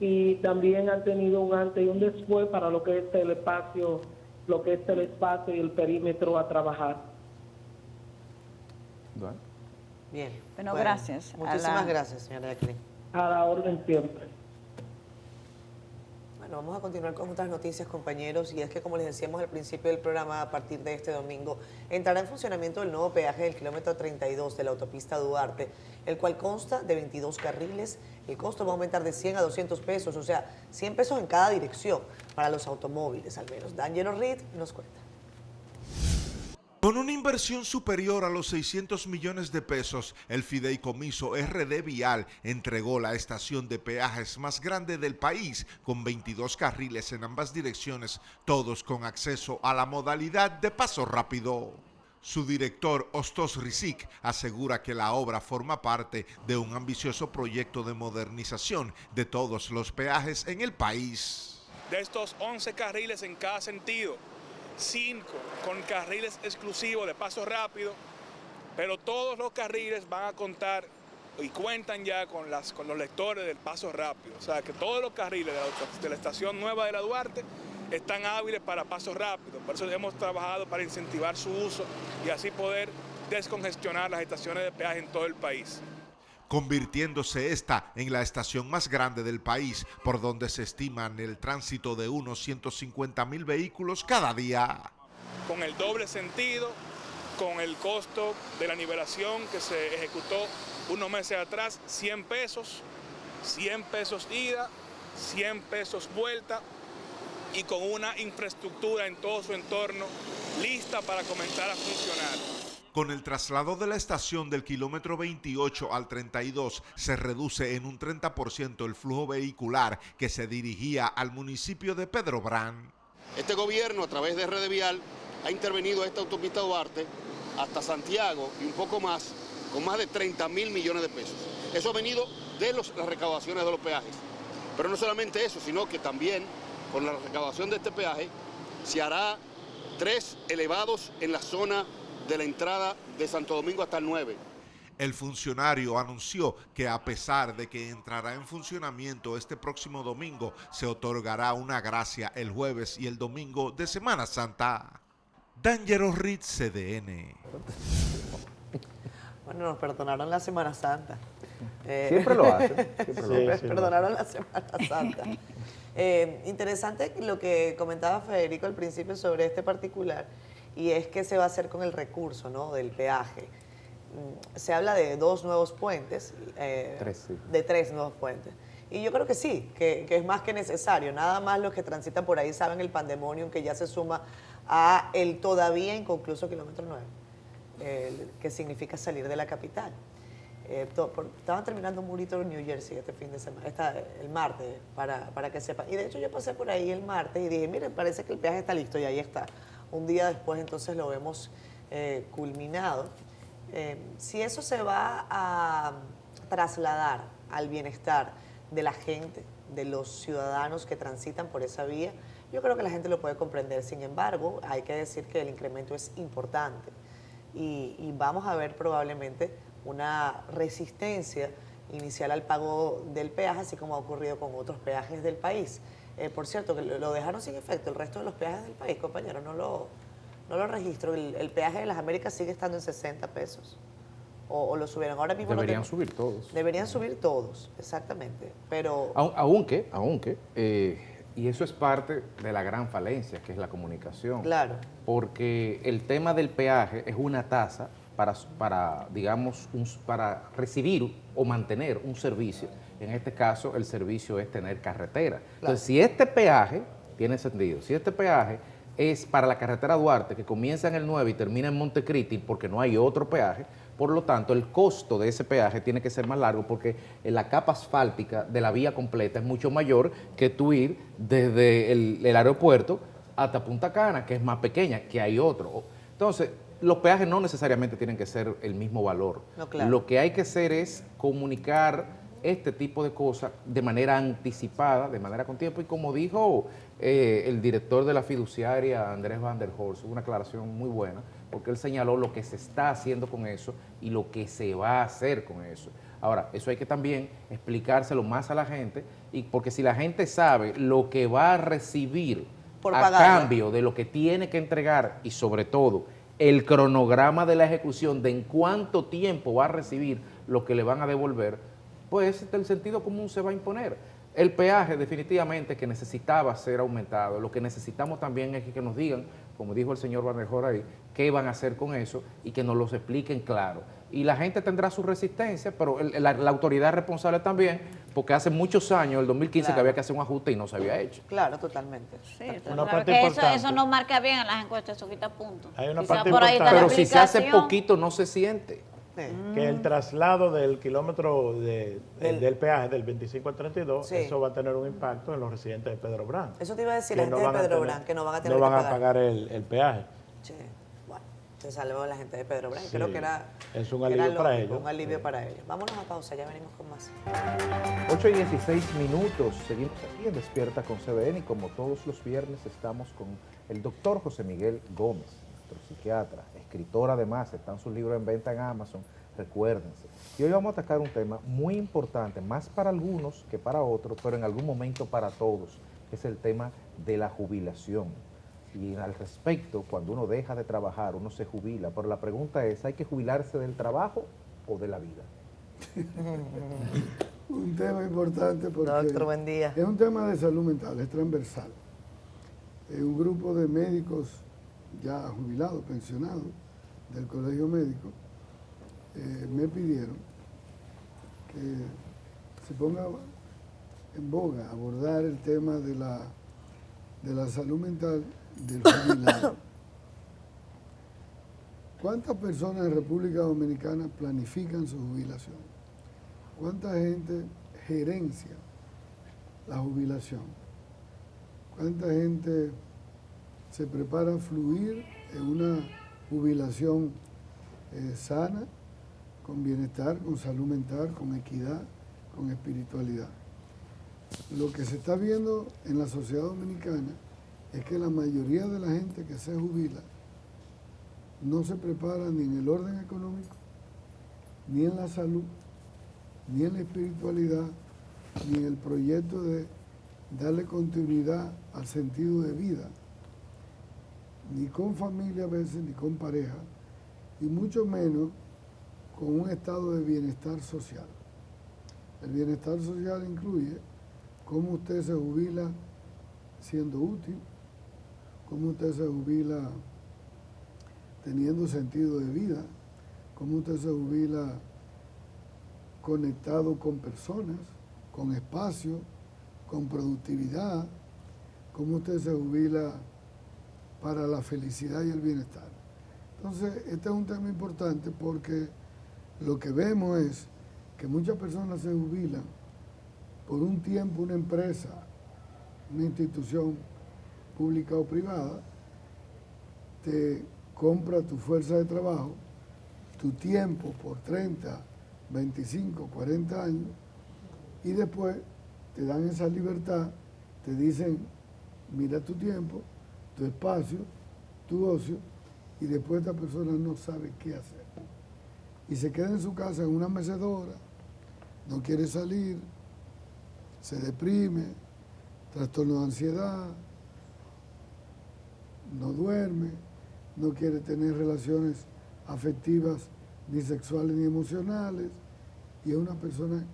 y también ha tenido un antes y un después para lo que es el espacio, y el perímetro a trabajar. Bien. Bueno, gracias. Muchísimas gracias, señora Jacqueline. A la orden siempre. Bueno, vamos a continuar con otras noticias, compañeros, y es que, como les decíamos al principio del programa, a partir de este domingo entrará en funcionamiento el nuevo peaje del kilómetro 32 de la autopista Duarte, el cual consta de 22 carriles. El costo va a aumentar de 100 a 200 pesos, o sea, 100 pesos en cada dirección para los automóviles, al menos. D'Angelo Reed nos cuenta. Con una inversión superior a los 600 millones de pesos, el fideicomiso RD Vial entregó la estación de peajes más grande del país, con 22 carriles en ambas direcciones, todos con acceso a la modalidad de paso rápido. Su director, Ostos Rizik, asegura que la obra forma parte de un ambicioso proyecto de modernización de todos los peajes en el país. De estos 11 carriles en cada sentido, 5 con carriles exclusivos de paso rápido, pero todos los carriles van a contar y cuentan ya con los lectores del paso rápido. O sea que todos los carriles de la estación nueva de la Duarte están hábiles para paso rápido. Por eso hemos trabajado para incentivar su uso y así poder descongestionar las estaciones de peaje en todo el país, convirtiéndose esta en la estación más grande del país, por donde se estima el tránsito de unos 150,000 vehículos cada día. Con el doble sentido, con el costo de la nivelación que se ejecutó unos meses atrás, 100 pesos ida, 100 pesos vuelta, y con una infraestructura en todo su entorno lista para comenzar a funcionar. Con el traslado de la estación del kilómetro 28 al 32 se reduce en un 30% el flujo vehicular que se dirigía al municipio de Pedro Brán. Este gobierno, a través de RD Vial, ha intervenido a esta autopista Duarte hasta Santiago y un poco más, con más de 30,000 millones de pesos. Eso ha venido de las recaudaciones de los peajes. Pero no solamente eso, sino que también con la recaudación de este peaje se hará 3 elevados en la zona de la entrada de Santo Domingo hasta el 9. El funcionario anunció que a pesar de que entrará en funcionamiento este próximo domingo, se otorgará una gracia el jueves y el domingo de Semana Santa. D'Angelo Reed, CDN. Bueno, nos perdonaron la Semana Santa. Siempre lo hacen. Perdonaron la Semana Santa. Interesante lo que comentaba Federico al principio sobre este particular, y es que se va a hacer con el recurso, ¿no?, del peaje. Se habla de 2 nuevos puentes, de 3 nuevos puentes. Y yo creo que sí, que es más que necesario. Nada más los que transitan por ahí saben el pandemonium que ya se suma a el todavía inconcluso kilómetro 9, que significa salir de la capital. Estaban terminando un murito en New Jersey este fin de semana, el martes, para que sepan. Y de hecho yo pasé por ahí el martes y dije, miren, parece que el peaje está listo, y ahí está. Un día después entonces lo vemos culminado. Si eso se va a trasladar al bienestar de la gente, de los ciudadanos que transitan por esa vía, yo creo que la gente lo puede comprender. Sin embargo, hay que decir que el incremento es importante y vamos a ver probablemente una resistencia inicial al pago del peaje, así como ha ocurrido con otros peajes del país. Por cierto, que lo dejaron sin efecto el resto de los peajes del país, compañeros, no lo registro. El peaje de las Américas sigue estando en 60 pesos. O lo subieron. Ahora mismo deberían subir todos. Deberían subir todos, exactamente. Pero aunque, y eso es parte de la gran falencia, que es la comunicación. Claro. Porque el tema del peaje es una tasa para digamos, para recibir o mantener un servicio. En este caso, el servicio es tener carretera. Claro. Entonces, si este peaje tiene sentido, si este peaje es para la carretera Duarte, que comienza en el 9 y termina en Montecristi, porque no hay otro peaje, Por lo tanto, el costo de ese peaje tiene que ser más largo porque la capa asfáltica de la vía completa es mucho mayor que tú ir desde el aeropuerto hasta Punta Cana, que es más pequeña, que hay otro. Entonces, los peajes no necesariamente tienen que ser el mismo valor. No, claro. Lo que hay que hacer es comunicar este tipo de cosas de manera anticipada, de manera con tiempo, y como dijo el director de la fiduciaria, Andrés Van der Horst, una aclaración muy buena, porque él señaló lo que se está haciendo con eso y lo que se va a hacer con eso. Ahora, eso hay que también explicárselo más a la gente, y porque si la gente sabe lo que va a recibir a cambio de lo que tiene que entregar, y sobre todo el cronograma de la ejecución de en cuánto tiempo va a recibir lo que le van a devolver, pues el sentido común se va a imponer. El peaje definitivamente que necesitaba ser aumentado. Lo que necesitamos también es que nos digan, como dijo el señor Van der Horst ahí, qué van a hacer con eso y que nos los expliquen claro. Y la gente tendrá su resistencia, pero la autoridad es responsable también, porque hace muchos años, el 2015, que había que hacer un ajuste y no se había hecho. Claro, totalmente. Sí, Una claro parte que importante. eso no marca bien en las encuestas, eso quita puntos. Hay una Quizá parte por ahí está importante. la Pero si se hace explicación. poquito no se siente. Que el traslado del kilómetro del peaje del 25 al 32, Sí. eso va a tener un impacto en los residentes de Pedro Brán. Eso te iba a decir Que la gente no de van a Pedro tener- Brán, que no van a tener no van que a pagar el peaje. Che, bueno, se salvó la gente de Pedro Brán. Sí, Creo que era, es un que era alivio para lógico, ellos. un alivio para ellos. Vámonos a pausa, ya venimos con más. 8:16, seguimos aquí en Despierta con CBN y como todos los viernes estamos con el doctor José Miguel Gómez, nuestro psiquiatra, escritor además, están sus libros en venta en Amazon, recuérdense. Y hoy vamos a atacar un tema muy importante, más para algunos que para otros, pero en algún momento para todos, que es el tema de la jubilación. Y al respecto, cuando uno deja de trabajar, uno se jubila, pero la pregunta es, ¿hay que jubilarse del trabajo o de la vida? Un tema importante porque Doctor, buen día. es un tema de salud mental, es transversal. Un grupo de médicos ya jubilados, pensionados del colegio médico, me pidieron que se ponga en boga abordar el tema de la salud mental del jubilado. ¿Cuántas personas en República Dominicana planifican su jubilación? ¿Cuánta gente gerencia la jubilación? ¿Cuánta gente se prepara a fluir en una jubilación sana, con bienestar, con salud mental, con equidad, con espiritualidad? Lo que se está viendo en la sociedad dominicana es que la mayoría de la gente que se jubila no se prepara ni en el orden económico, ni en la salud, ni en la espiritualidad, ni en el proyecto de darle continuidad al sentido de vida, ni con familia a veces, ni con pareja, y mucho menos con un estado de bienestar social. El bienestar social incluye cómo usted se jubila siendo útil, cómo usted se jubila teniendo sentido de vida, cómo usted se jubila conectado con personas, con espacio, con productividad, cómo usted se jubila para la felicidad y el bienestar. Entonces, este es un tema importante porque lo que vemos es que muchas personas se jubilan por un tiempo, una empresa, una institución pública o privada, te compra tu fuerza de trabajo, tu tiempo por 30, 25, 40 años, y después te dan esa libertad, te dicen, mira tu tiempo, tu espacio, tu ocio, y después esta persona no sabe qué hacer. Y se queda en su casa en una mecedora, no quiere salir, se deprime, trastorno de ansiedad, no duerme, no quiere tener relaciones afectivas ni sexuales ni emocionales, y es una persona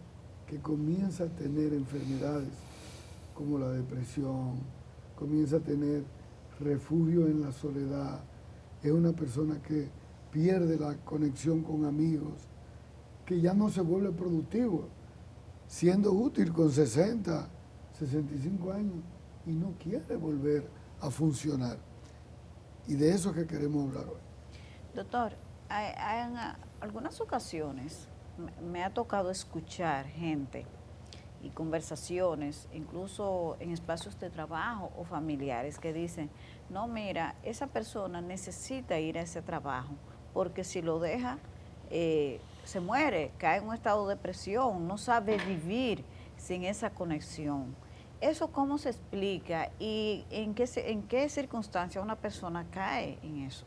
que comienza a tener enfermedades como la depresión, comienza a tener refugio en la soledad, es una persona que pierde la conexión con amigos, que ya no se vuelve productivo, siendo útil con 60, 65 años, y no quiere volver a funcionar. Y de eso es que queremos hablar hoy. Doctor, algunas ocasiones me ha tocado escuchar gente y conversaciones, incluso en espacios de trabajo o familiares, que dicen, no, mira, esa persona necesita ir a ese trabajo, porque si lo deja, se muere, cae en un estado de depresión, no sabe vivir sin esa conexión. ¿Eso cómo se explica y en qué circunstancia una persona cae en eso?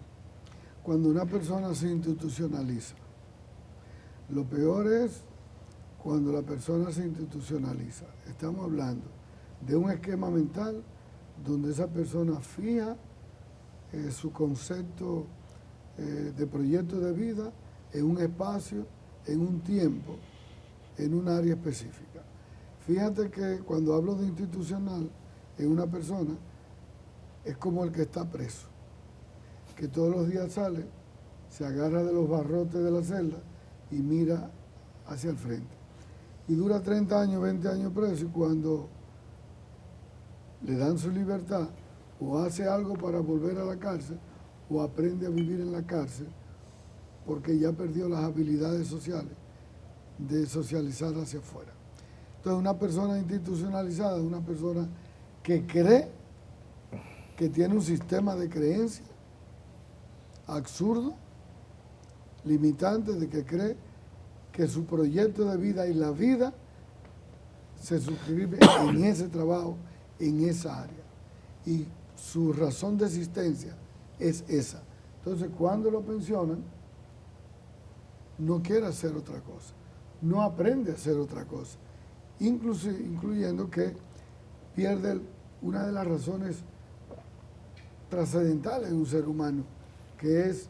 Cuando una persona se institucionaliza. Lo peor es cuando la persona se institucionaliza. Estamos hablando de un esquema mental donde esa persona fija su concepto de proyecto de vida en un espacio, en un tiempo, en un área específica. Fíjate que cuando hablo de institucional en una persona, es como el que está preso, que todos los días sale, se agarra de los barrotes de la celda y mira hacia el frente. Y dura 30 años, 20 años preso, y cuando le dan su libertad, o hace algo para volver a la cárcel, o aprende a vivir en la cárcel, porque ya perdió las habilidades sociales de socializar hacia afuera. Entonces, una persona institucionalizada es una persona que cree, que tiene un sistema de creencias absurdo, limitante, de que cree que su proyecto de vida y la vida se suscribe en ese trabajo, en esa área. Y su razón de existencia es esa. Entonces, cuando lo pensionan, no quiere hacer otra cosa, no aprende a hacer otra cosa, incluyendo que pierde una de las razones trascendentales de un ser humano, que es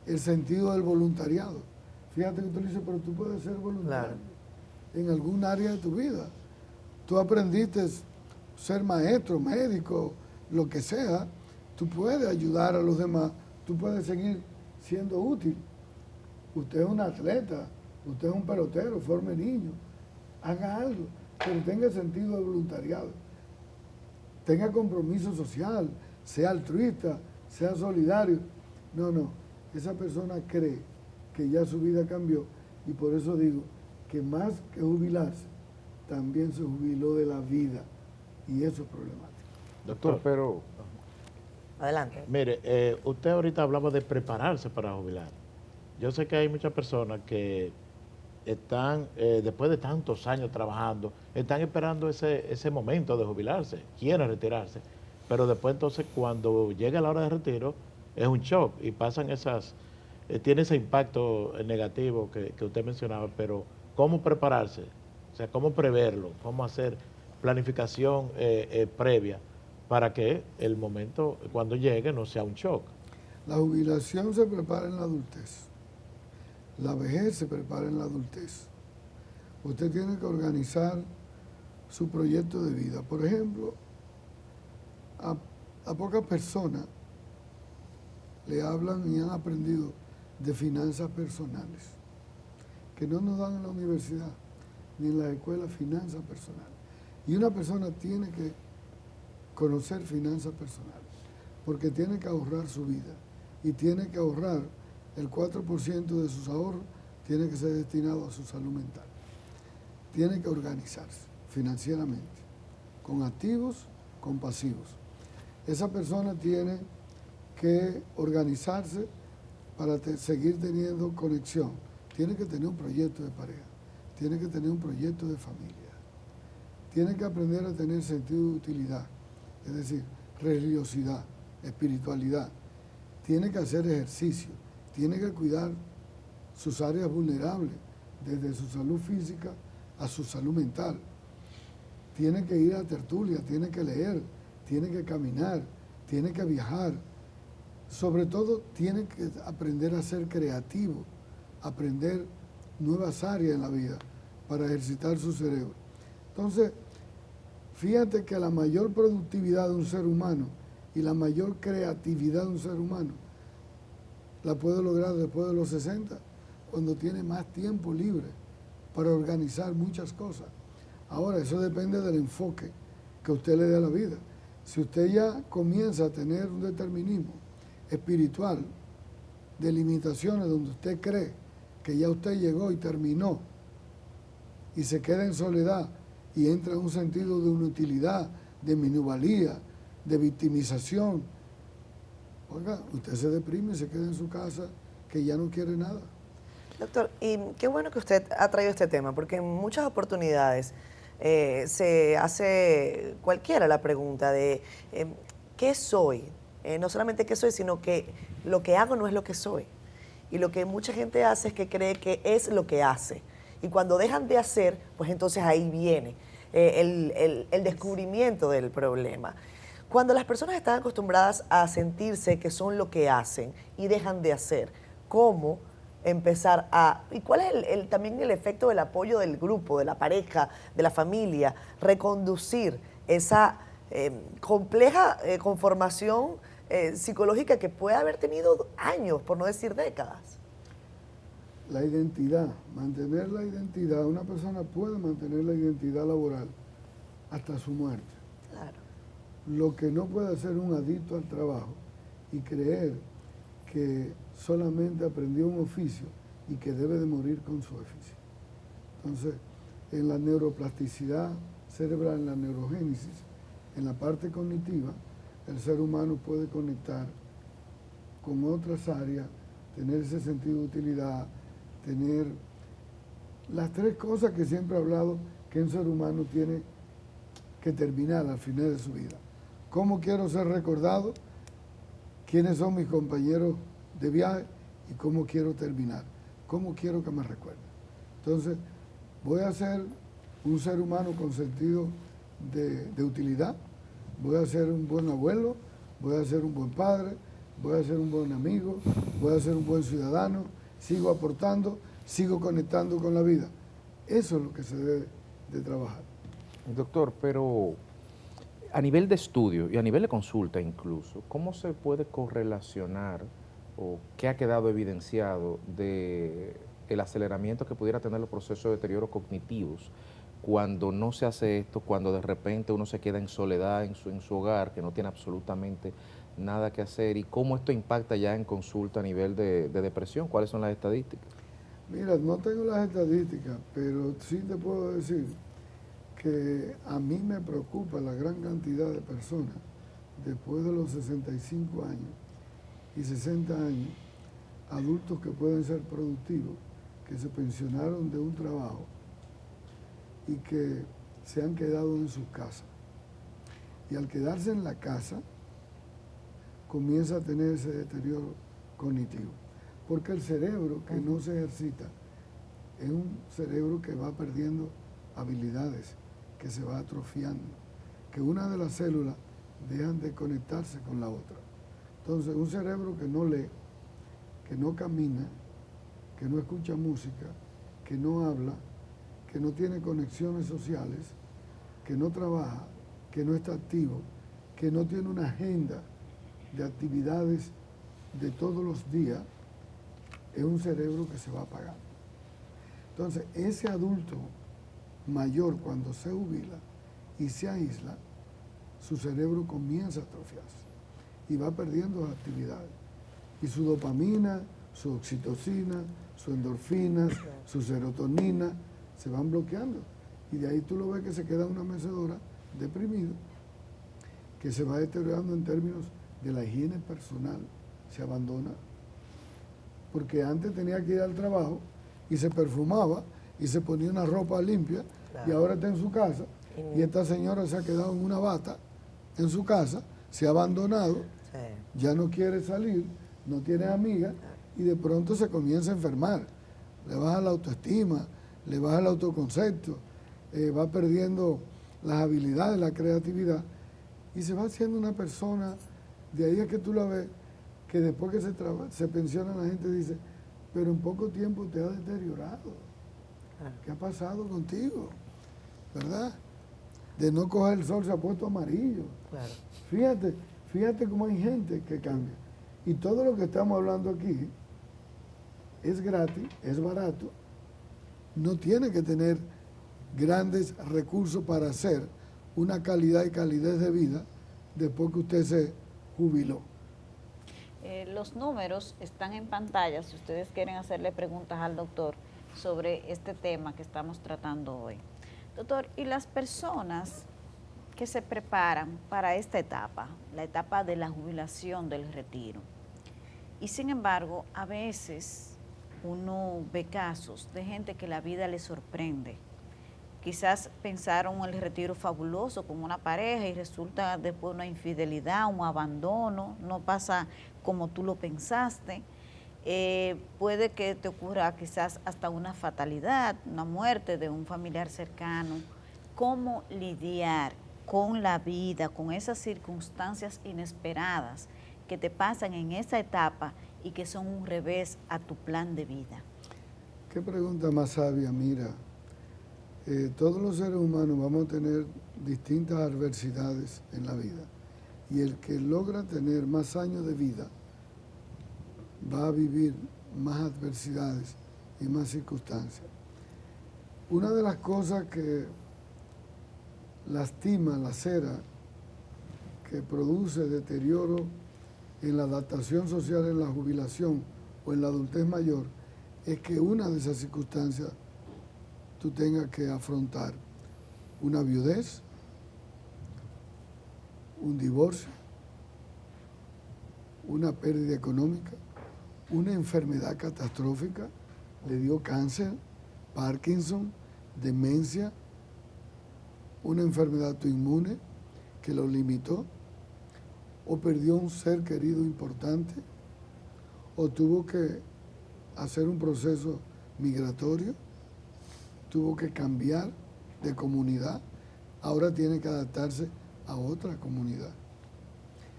el sentido del voluntariado. Fíjate que tú dices, pero tú puedes ser voluntario en algún área de tu vida. Tú aprendiste a ser maestro, médico, lo que sea, tú puedes ayudar a los demás, tú puedes seguir siendo útil. Usted es un atleta, usted es un pelotero, forme niños, haga algo, pero tenga sentido de voluntariado, tenga compromiso social, sea altruista, sea solidario. No, esa persona cree que ya su vida cambió, y por eso digo que más que jubilarse, también se jubiló de la vida, y eso es problemático. Doctor, pero... Adelante. Mire, usted ahorita hablaba de prepararse para jubilar. Yo sé que hay muchas personas que están, después de tantos años trabajando, están esperando ese momento de jubilarse, quieren retirarse, pero después entonces cuando llega la hora de retiro es un shock y pasan tiene ese impacto negativo que usted mencionaba, pero ¿cómo prepararse? O sea, ¿cómo preverlo? ¿Cómo hacer planificación previa para que el momento cuando llegue no sea un shock? La jubilación se prepara en la adultez. La vejez se prepara en la adultez. Usted tiene que organizar su proyecto de vida. Por ejemplo, a pocas personas le hablan y han aprendido de finanzas personales, que no nos dan en la universidad ni en la escuela finanzas personales. Y una persona tiene que conocer finanzas personales, porque tiene que ahorrar su vida y tiene que ahorrar el 4% de sus ahorros, tiene que ser destinado a su salud mental. Tiene que organizarse financieramente, con activos, con pasivos. Esa persona tiene que organizarse para seguir teniendo conexión. Tiene que tener un proyecto de pareja, tiene que tener un proyecto de familia, tiene que aprender a tener sentido de utilidad, es decir, religiosidad, espiritualidad, tiene que hacer ejercicio, tiene que cuidar sus áreas vulnerables, desde su salud física a su salud mental. Tiene que ir a tertulias, tiene que leer, tiene que caminar, tiene que viajar. Sobre todo, tiene que aprender a ser creativo, aprender nuevas áreas en la vida para ejercitar su cerebro. Entonces, fíjate que la mayor productividad de un ser humano y la mayor creatividad de un ser humano la puede lograr después de los 60, cuando tiene más tiempo libre para organizar muchas cosas. Ahora, eso depende del enfoque que usted le dé a la vida. Si usted ya comienza a tener un determinismo espiritual de limitaciones donde usted cree que ya usted llegó y terminó y se queda en soledad y entra en un sentido de inutilidad, de minusvalía, de victimización, oiga, usted se deprime y se queda en su casa que ya no quiere nada. Doctor, y qué bueno que usted ha traído este tema, porque en muchas oportunidades se hace cualquiera la pregunta de ¿qué soy? No solamente qué soy, sino que lo que hago no es lo que soy. Y lo que mucha gente hace es que cree que es lo que hace. Y cuando dejan de hacer, pues entonces ahí viene el descubrimiento del problema. Cuando las personas están acostumbradas a sentirse que son lo que hacen y dejan de hacer, ¿cómo empezar a... ¿Y cuál es también el efecto del apoyo del grupo, de la pareja, de la familia? Reconducir esa compleja conformación psicológica que puede haber tenido años, por no decir décadas. La identidad, mantener la identidad, una persona puede mantener la identidad laboral hasta su muerte. Claro. Lo que no puede hacer un adicto al trabajo y creer que solamente aprendió un oficio y que debe de morir con su oficio. Entonces, en la neuroplasticidad cerebral, en la neurogénesis, en la parte cognitiva, el ser humano puede conectar con otras áreas, tener ese sentido de utilidad, tener las tres cosas que siempre he hablado que un ser humano tiene que terminar al final de su vida. ¿Cómo quiero ser recordado? ¿Quiénes son mis compañeros de viaje? ¿Y cómo quiero terminar? ¿Cómo quiero que me recuerden? Entonces, voy a ser un ser humano con sentido de utilidad, voy a ser un buen abuelo, voy a ser un buen padre, voy a ser un buen amigo, voy a ser un buen ciudadano, sigo aportando, sigo conectando con la vida. Eso es lo que se debe de trabajar. Doctor, pero a nivel de estudio y a nivel de consulta incluso, ¿cómo se puede correlacionar o qué ha quedado evidenciado de el aceleramiento que pudiera tener los procesos de deterioro cognitivos cuando no se hace esto, cuando de repente uno se queda en soledad en su hogar, que no tiene absolutamente nada que hacer, y cómo esto impacta ya en consulta a nivel de depresión? ¿Cuáles son las estadísticas? Mira, no tengo las estadísticas, pero sí te puedo decir que a mí me preocupa la gran cantidad de personas después de los 65 años y 60 años, adultos que pueden ser productivos, que se pensionaron de un trabajo y que se han quedado en sus casas. Y al quedarse en la casa, comienza a tener ese deterioro cognitivo. Porque el cerebro que no se ejercita es un cerebro que va perdiendo habilidades, que se va atrofiando, que una de las células dejan de conectarse con la otra. Entonces, un cerebro que no lee, que no camina, que no escucha música, que no habla, que no tiene conexiones sociales, que no trabaja, que no está activo, que no tiene una agenda de actividades de todos los días, es un cerebro que se va a apagar. Entonces, ese adulto mayor, cuando se jubila y se aísla, su cerebro comienza a atrofiarse y va perdiendo las actividades. Y su dopamina, su oxitocina, su endorfinas, su serotonina, se van bloqueando. Y de ahí tú lo ves que se queda una mecedora deprimido, que se va deteriorando en términos de la higiene personal, se abandona. Porque antes tenía que ir al trabajo y se perfumaba y se ponía una ropa limpia, claro, y ahora está en su casa y esta señora se ha quedado en una bata en su casa, se ha abandonado, sí, ya no quiere salir, no tiene amigas y de pronto se comienza a enfermar. Le baja la autoestima, le baja el autoconcepto, va perdiendo las habilidades, la creatividad y se va haciendo una persona. De ahí es que tú la ves que después que se pensiona la gente dice, pero en poco tiempo te ha deteriorado. ¿Qué ha pasado contigo? ¿Verdad? De no coger el sol se ha puesto amarillo. Claro. Fíjate cómo hay gente que cambia. Y todo lo que estamos hablando aquí es gratis, es barato, no tiene que tener grandes recursos para hacer una calidad y calidez de vida después que usted se jubiló. Los números están en pantalla si ustedes quieren hacerle preguntas al doctor sobre este tema que estamos tratando hoy. Doctor, ¿y las personas que se preparan para esta etapa, la etapa de la jubilación, del retiro? Y sin embargo, a veces uno ve casos de gente que la vida le sorprende. Quizás pensaron el retiro fabuloso con una pareja y resulta después una infidelidad, un abandono, no pasa como tú lo pensaste. Puede que te ocurra quizás hasta una fatalidad, una muerte de un familiar cercano. ¿Cómo lidiar con la vida, con esas circunstancias inesperadas que te pasan en esa etapa y que son un revés a tu plan de vida? Qué pregunta más sabia, mira. Todos los seres humanos vamos a tener distintas adversidades en la vida y el que logra tener más años de vida va a vivir más adversidades y más circunstancias. Una de las cosas que lastima, lacera, que produce deterioro en la adaptación social en la jubilación o en la adultez mayor, es que una de esas circunstancias tú tengas que afrontar una viudez, un divorcio, una pérdida económica, una enfermedad catastrófica, le dio cáncer, Parkinson, demencia, una enfermedad autoinmune que lo limitó, o perdió un ser querido importante, o tuvo que hacer un proceso migratorio, tuvo que cambiar de comunidad, ahora tiene que adaptarse a otra comunidad.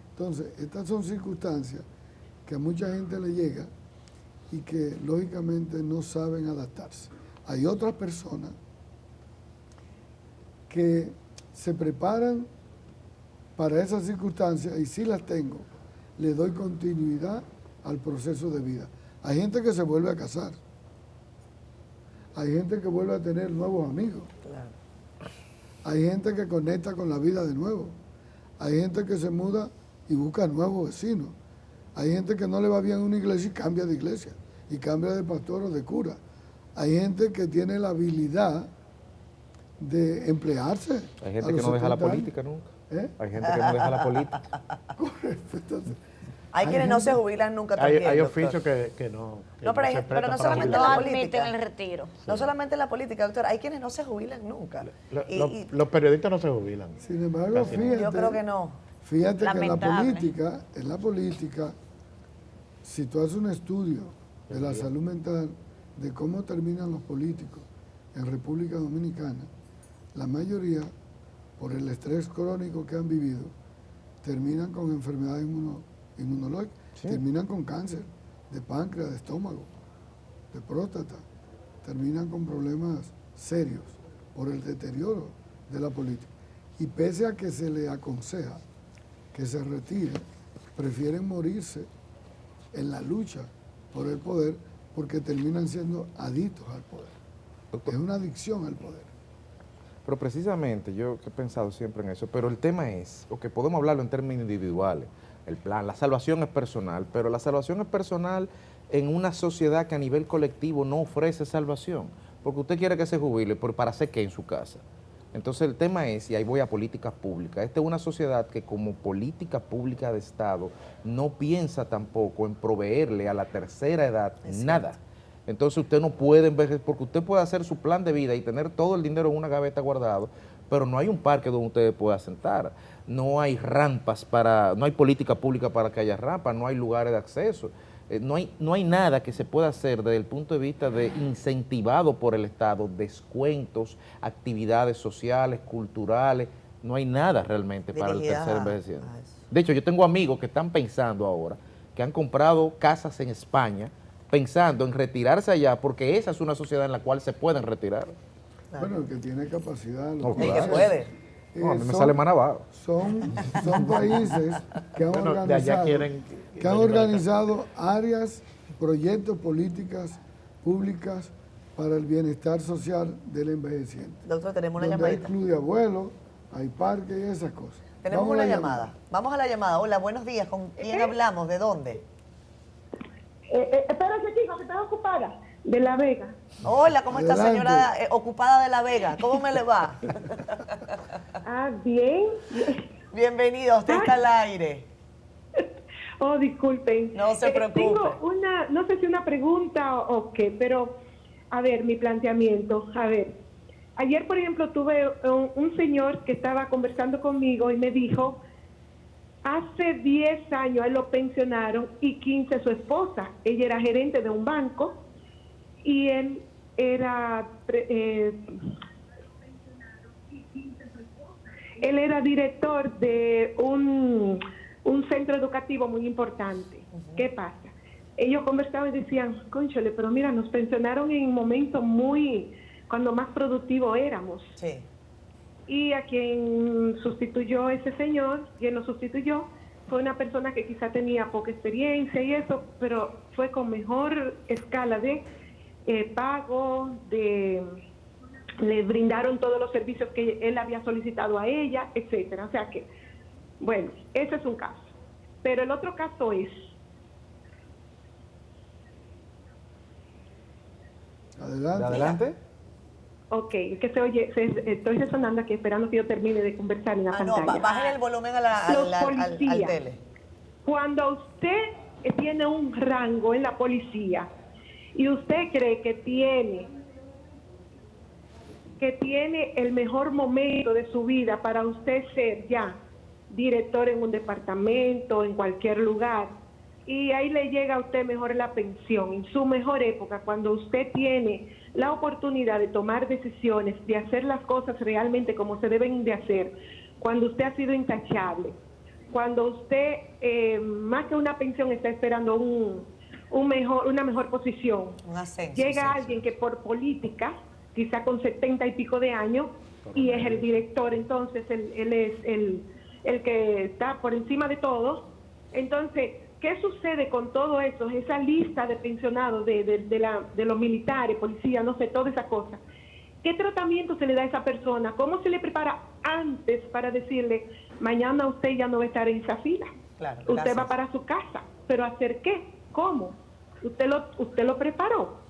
Entonces, estas son circunstancias que a mucha gente le llega y que lógicamente no saben adaptarse. Hay otras personas que se preparan para esas circunstancias y si las tengo, le doy continuidad al proceso de vida. Hay gente que se vuelve a casar. Hay gente que vuelve a tener nuevos amigos. Claro. Hay gente que conecta con la vida de nuevo. Hay gente que se muda y busca nuevos vecinos. Hay gente que no le va bien a una iglesia y cambia de iglesia, y cambia de pastor o de cura. Hay gente que tiene la habilidad de emplearse. Hay gente que no deja la política nunca. Hay gente que no deja la política. Correcto. Entonces, hay quienes no se jubilan nunca también. Hay oficios que no. Pero no solamente en la política. El retiro. No solamente en la política, doctor. Hay quienes no se jubilan nunca. Los periodistas no se jubilan. Sin embargo, fíjate, yo creo que no. Fíjate que en la política, si tú haces un estudio de la salud mental, de cómo terminan los políticos en República Dominicana, la mayoría, por el estrés crónico que han vivido, terminan con enfermedades inmunológicas, terminan con cáncer de páncreas, de estómago, de próstata, terminan con problemas serios por el deterioro de la política. Y pese a que se le aconseja que se retire, prefieren morirse en la lucha por el poder porque terminan siendo adictos al poder. Es una adicción al poder. Pero precisamente, yo he pensado siempre en eso, pero el tema es, o que podemos hablarlo en términos individuales, el plan, la salvación es personal, pero la salvación es personal en una sociedad que a nivel colectivo no ofrece salvación, porque usted quiere que se jubile, pero ¿para hacer qué en su casa? Entonces el tema es, y ahí voy a políticas públicas, esta es una sociedad que como política pública de Estado no piensa tampoco en proveerle a la tercera edad nada. Entonces usted no puede envejecer, porque usted puede hacer su plan de vida y tener todo el dinero en una gaveta guardado, pero no hay un parque donde usted pueda sentar, no hay rampas no hay política pública para que haya rampas, no hay lugares de acceso. No hay nada que se pueda hacer desde el punto de vista de incentivado por el Estado, descuentos, actividades sociales, culturales, no hay nada realmente para el tercer envejeciente. De hecho, yo tengo amigos que están pensando ahora, que han comprado casas en España, pensando en retirarse allá, porque esa es una sociedad en la cual se pueden retirar. Claro. Bueno, el que tiene capacidad. El que puede. No, a mí me sale más abajo. Son países que han organizado áreas, proyectos, políticas públicas para el bienestar social del envejeciente. Doctor, tenemos una Hay llamadita. club de abuelos, hay parques y esas cosas. Tenemos una llamada. Vamos a la llamada. Hola, buenos días. ¿Con quién hablamos? ¿De dónde? Espérate, chico, que estaba ocupada. De La Vega. Hola, ¿cómo está, señora ocupada de La Vega? ¿Cómo me le va? Bien. Bienvenida, usted está al aire. Oh, disculpen. No se preocupe. Tengo no sé si una pregunta o qué, pero a ver, mi planteamiento. A ver, ayer, por ejemplo, tuve un señor que estaba conversando conmigo y me dijo, hace 10 años él lo pensionaron y 15 su esposa. Ella era gerente de un banco y él era director de un centro educativo muy importante. ¿Qué pasa? Ellos conversaban y decían, cónchale, pero mira, nos pensionaron en un momento cuando más productivo éramos. Sí. Y a quien sustituyó ese señor, quien lo sustituyó, fue una persona que quizá tenía poca experiencia y eso, pero fue con mejor escala de pago, le brindaron todos los servicios que él había solicitado a ella, etcétera. O sea que, bueno, ese es un caso. Pero el otro caso es... Adelante. Ok, que se oye, estoy resonando aquí esperando que yo termine de conversar en la pantalla. No, bajen el volumen al tele. Cuando usted tiene un rango en la policía y usted cree que tiene el mejor momento de su vida para usted ser ya director en un departamento, en cualquier lugar, y ahí le llega a usted mejor la pensión, en su mejor época, cuando usted tiene la oportunidad de tomar decisiones, de hacer las cosas realmente como se deben de hacer, cuando usted ha sido intachable, cuando usted, más que una pensión, está esperando una mejor posición. Un ascenso. Llega alguien que por política, quizá con 70 y pico de años, y es el director, entonces él es el que está por encima de todo. Entonces, ¿qué sucede con todo eso? Esa lista de pensionados de los militares, policías, no sé, toda esa cosa. ¿Qué tratamiento se le da a esa persona? ¿Cómo se le prepara antes para decirle, mañana usted ya no va a estar en esa fila? Claro, usted va para su casa. ¿Pero hacer qué? ¿Cómo? Usted lo preparó.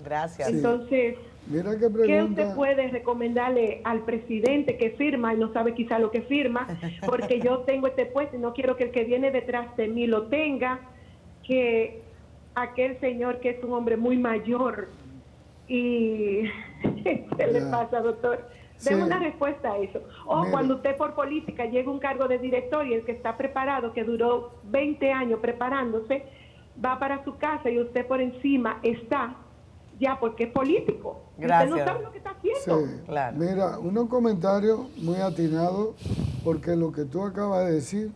Gracias. Entonces, mira qué ¿qué usted puede recomendarle al presidente que firma y no sabe quizá lo que firma? Porque yo tengo este puesto y no quiero que el que viene detrás de mí lo tenga, que aquel señor que es un hombre muy mayor y ¿qué le pasa, doctor? Deme una respuesta a eso. O cuando usted por política llega a un cargo de director y el que está preparado, que duró 20 años preparándose, va para su casa y usted por encima está ya porque es político. Gracias. Usted no sabe lo que está haciendo. Sí. Claro. Mira, unos comentarios muy atinados, porque lo que tú acabas de decir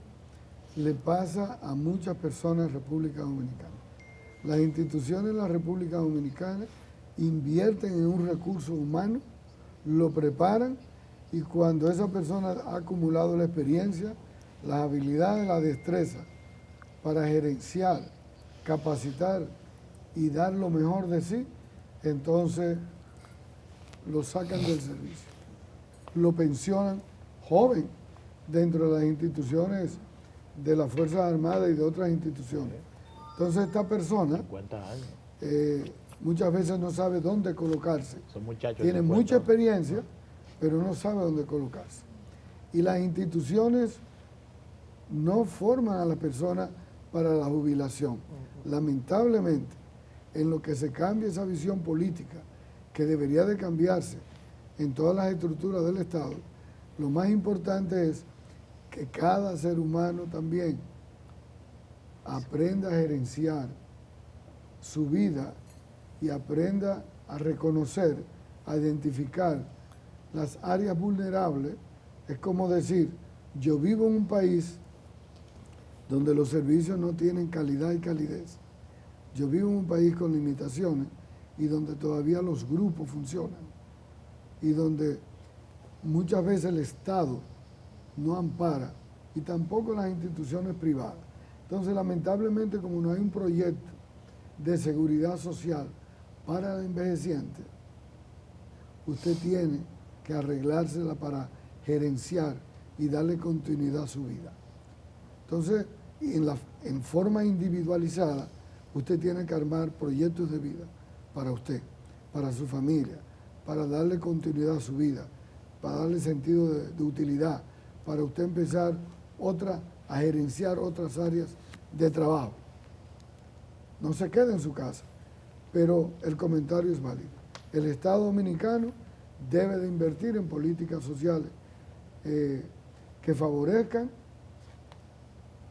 le pasa a muchas personas en República Dominicana. Las instituciones de la República Dominicana invierten en un recurso humano, lo preparan, y cuando esa persona ha acumulado la experiencia, las habilidades, la destreza para gerenciar, capacitar y dar lo mejor de sí, entonces lo sacan del servicio, lo pensionan joven dentro de las instituciones de las Fuerzas Armadas y de otras instituciones. Entonces esta persona 50 años. Muchas veces no sabe dónde colocarse. Son muchachos. Tiene mucha experiencia, pero no sabe dónde colocarse. Y las instituciones no forman a la persona para la jubilación. Lamentablemente, en lo que se cambia esa visión política, que debería de cambiarse en todas las estructuras del Estado, lo más importante es que cada ser humano también aprenda a gerenciar su vida y aprenda a reconocer, a identificar las áreas vulnerables. Es como decir, yo vivo en un país donde los servicios no tienen calidad y calidez. Yo vivo en un país con limitaciones y donde todavía los grupos funcionan y donde muchas veces el Estado no ampara y tampoco las instituciones privadas. Entonces, lamentablemente, como no hay un proyecto de seguridad social para el envejeciente, usted tiene que arreglársela para gerenciar y darle continuidad a su vida. Entonces, en forma individualizada, usted tiene que armar proyectos de vida para usted, para su familia, para darle continuidad a su vida, para darle sentido de utilidad, para usted empezar a gerenciar otras áreas de trabajo. No se quede en su casa, pero el comentario es válido. El Estado dominicano debe de invertir en políticas sociales que favorezcan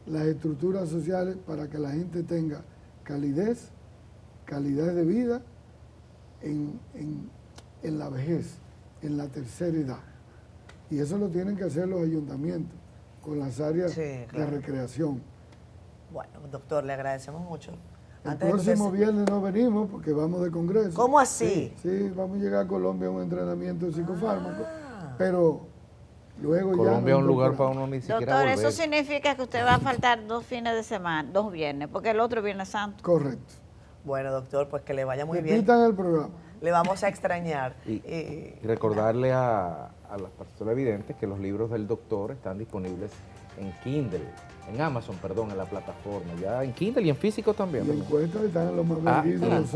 las estructuras sociales para que la gente tenga calidad de vida en la vejez, en la tercera edad. Y eso lo tienen que hacer los ayuntamientos con las áreas de recreación. Bueno, doctor, le agradecemos mucho. El próximo viernes no venimos porque vamos de congreso. ¿Cómo así? Sí, vamos a llegar a Colombia a un entrenamiento de psicofármacos, pero luego Colombia es un lugar para uno ni siquiera Doctor, volver. eso significa que usted va a faltar 2 fines de semana, 2 viernes, porque el otro Viernes Santo. Correcto. Bueno, doctor, pues que le vaya muy bien. Repitan el programa. Le vamos a extrañar. Y recordarle a las personas evidentes que los libros del doctor están disponibles en Kindle, en Amazon, perdón, en la plataforma, ya en Kindle y en físico también. Y encuestas están en los más vendidos.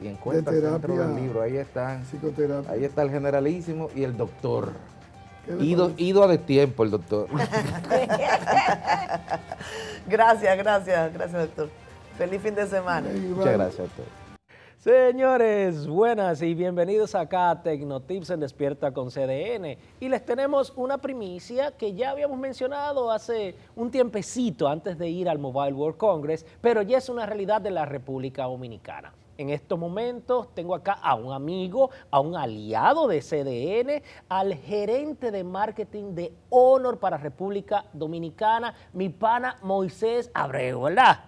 Y encuestas dentro del libro, ahí están. Psicoterapia. Ahí está el generalísimo y el doctor. Ido a destiempo el doctor. Gracias, doctor. Feliz fin de semana. Muchas gracias, doctor. Señores, buenas y bienvenidos acá a Tecnotips en Despierta con CDN. Y les tenemos una primicia que ya habíamos mencionado hace un tiempecito antes de ir al Mobile World Congress, pero ya es una realidad de la República Dominicana. En estos momentos tengo acá a un amigo, a un aliado de CDN, al gerente de marketing de Honor para República Dominicana, mi pana Moisés Abreu, ¿verdad?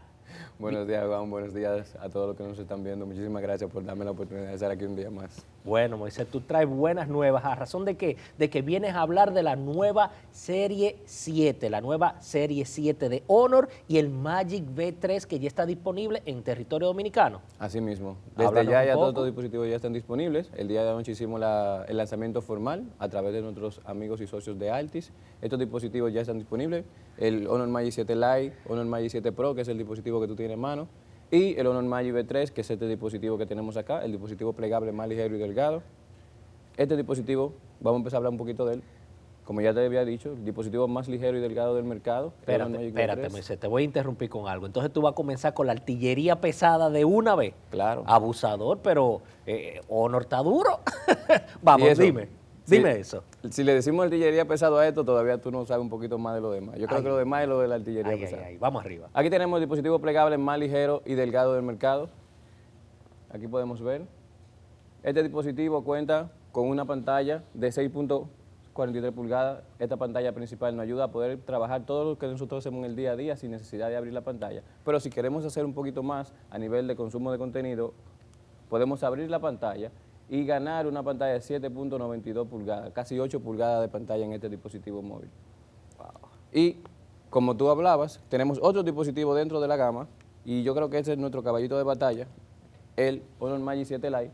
Buenos días, Juan. Buenos días a todos los que nos están viendo. Muchísimas gracias por darme la oportunidad de estar aquí un día más. Bueno, Moisés, tú traes buenas nuevas. ¿A razón de qué? De que vienes a hablar de la nueva Serie 7, la nueva Serie 7 de Honor y el Magic V3 que ya está disponible en territorio dominicano. Así mismo. Desde ya todos estos dispositivos ya están disponibles. El día de anoche hicimos el lanzamiento formal a través de nuestros amigos y socios de Altis. Estos dispositivos ya están disponibles. El Honor Magic 7 Lite, Honor Magic 7 Pro, que es el dispositivo que tú tienes en mano, y el Honor Magic V3, que es este dispositivo que tenemos acá, el dispositivo plegable más ligero y delgado. Este dispositivo, vamos a empezar a hablar un poquito de él. Como ya te había dicho, el dispositivo más ligero y delgado del mercado. Espérate, Moisés, te voy a interrumpir con algo. Entonces tú vas a comenzar con la artillería pesada de una vez. Claro. Abusador, pero Honor está duro. Vamos, dime eso. Si le decimos artillería pesado a esto, todavía tú no sabes un poquito más de lo demás. Yo creo que lo demás es lo de la artillería pesada. Vamos arriba. Aquí tenemos el dispositivo plegable más ligero y delgado del mercado. Aquí podemos ver. Este dispositivo cuenta con una pantalla de 6.43 pulgadas. Esta pantalla principal nos ayuda a poder trabajar todo lo que nosotros hacemos en el día a día sin necesidad de abrir la pantalla. Pero si queremos hacer un poquito más a nivel de consumo de contenido, podemos abrir la pantalla y ganar una pantalla de 7.92 pulgadas, casi 8 pulgadas de pantalla en este dispositivo móvil. Wow. Y como tú hablabas, tenemos otro dispositivo dentro de la gama, y yo creo que este es nuestro caballito de batalla, el Honor Magic 7 Lite.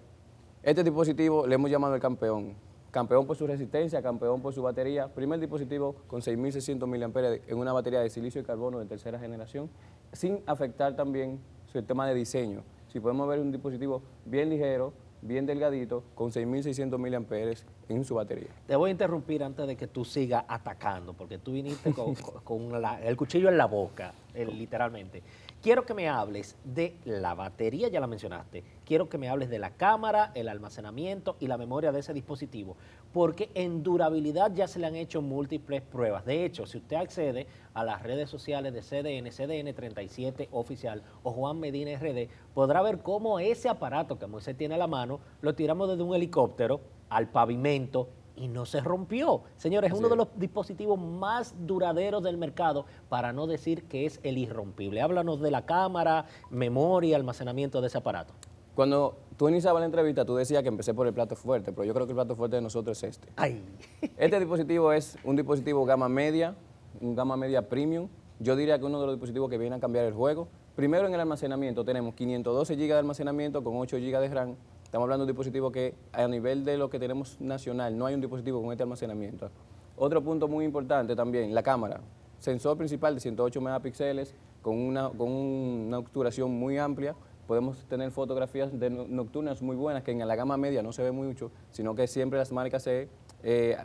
Este dispositivo le hemos llamado el campeón. Campeón por su resistencia, campeón por su batería. Primer dispositivo con 6.600 mAh en una batería de silicio y carbono de tercera generación, sin afectar también su tema de diseño. Si podemos ver un dispositivo bien ligero, bien delgadito, con 6.600 mAh en su batería. Te voy a interrumpir antes de que tú sigas atacando, porque tú viniste con el cuchillo en la boca, literalmente. Quiero que me hables de la batería, ya la mencionaste. Quiero que me hables de la cámara, el almacenamiento y la memoria de ese dispositivo, porque en durabilidad ya se le han hecho múltiples pruebas. De hecho, si usted accede a las redes sociales de CDN, CDN37 Oficial o Juan Medina RD, podrá ver cómo ese aparato que Moisés tiene a la mano, lo tiramos desde un helicóptero al pavimento y no se rompió. Señores, es uno de los dispositivos más duraderos del mercado, para no decir que es el irrompible. Háblanos de la cámara, memoria, almacenamiento de ese aparato. Cuando tú iniciabas la entrevista, tú decías que empecé por el plato fuerte, pero yo creo que el plato fuerte de nosotros es este. Ay. Este dispositivo es un dispositivo gama media, un gama media premium. Yo diría que uno de los dispositivos que viene a cambiar el juego. Primero, en el almacenamiento tenemos 512 GB de almacenamiento con 8 GB de RAM. Estamos hablando de un dispositivo que a nivel de lo que tenemos nacional, no hay un dispositivo con este almacenamiento. Otro punto muy importante también, la cámara. Sensor principal de 108 megapíxeles, con una obturación muy amplia. Podemos tener fotografías nocturnas muy buenas, que en la gama media no se ve mucho, sino que siempre las marcas se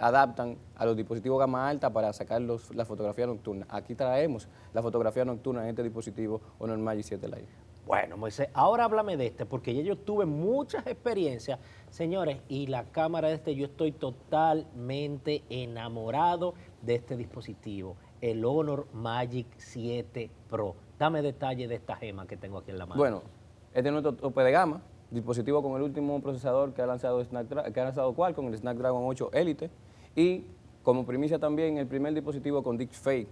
adaptan a los dispositivos gama alta para sacar la fotografía nocturna. Aquí traemos la fotografía nocturna en este dispositivo Honor Magic 7 Lite. Bueno, Moisés, ahora háblame de este, porque ya yo tuve muchas experiencias, señores, y la cámara de este, yo estoy totalmente enamorado de este dispositivo, el Honor Magic 7 Pro. Dame detalles de esta gema que tengo aquí en la mano. Bueno, este es nuestro tope de gama, dispositivo con el último procesador que ha lanzado Qualcomm, el Snapdragon 8 Elite, y como primicia también el primer dispositivo con deepfake,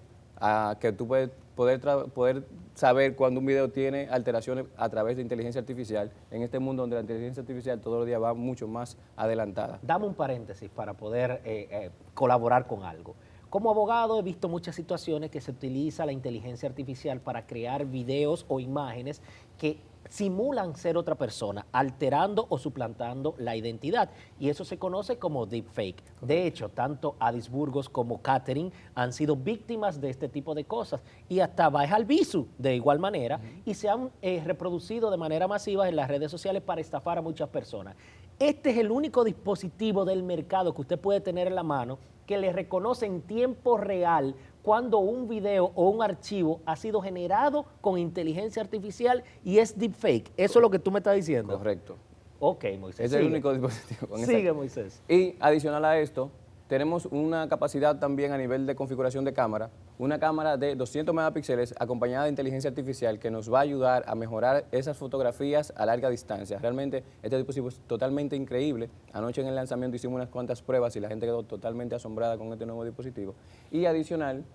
que tú puedes poder saber cuando un video tiene alteraciones a través de inteligencia artificial, en este mundo donde la inteligencia artificial todos los días va mucho más adelantada. Dame un paréntesis para poder colaborar con algo. Como abogado he visto muchas situaciones que se utiliza la inteligencia artificial para crear videos o imágenes que simulan ser otra persona, alterando o suplantando la identidad. Y eso se conoce como deepfake. De hecho, tanto Addis Burgos como Catherine han sido víctimas de este tipo de cosas. Y hasta Baez Albizu, de igual manera, y se han reproducido de manera masiva en las redes sociales para estafar a muchas personas. Este es el único dispositivo del mercado que usted puede tener en la mano que le reconoce en tiempo real cuando un video o un archivo ha sido generado con inteligencia artificial y es deepfake. ¿Eso es lo que tú me estás diciendo? Correcto. Ok, Moisés. Es el único dispositivo con Sigue, Moisés. Y adicional a esto, tenemos una capacidad también a nivel de configuración de cámara, una cámara de 200 megapíxeles acompañada de inteligencia artificial que nos va a ayudar a mejorar esas fotografías a larga distancia. Realmente este dispositivo es totalmente increíble. Anoche en el lanzamiento hicimos unas cuantas pruebas y la gente quedó totalmente asombrada con este nuevo dispositivo. Y adicional,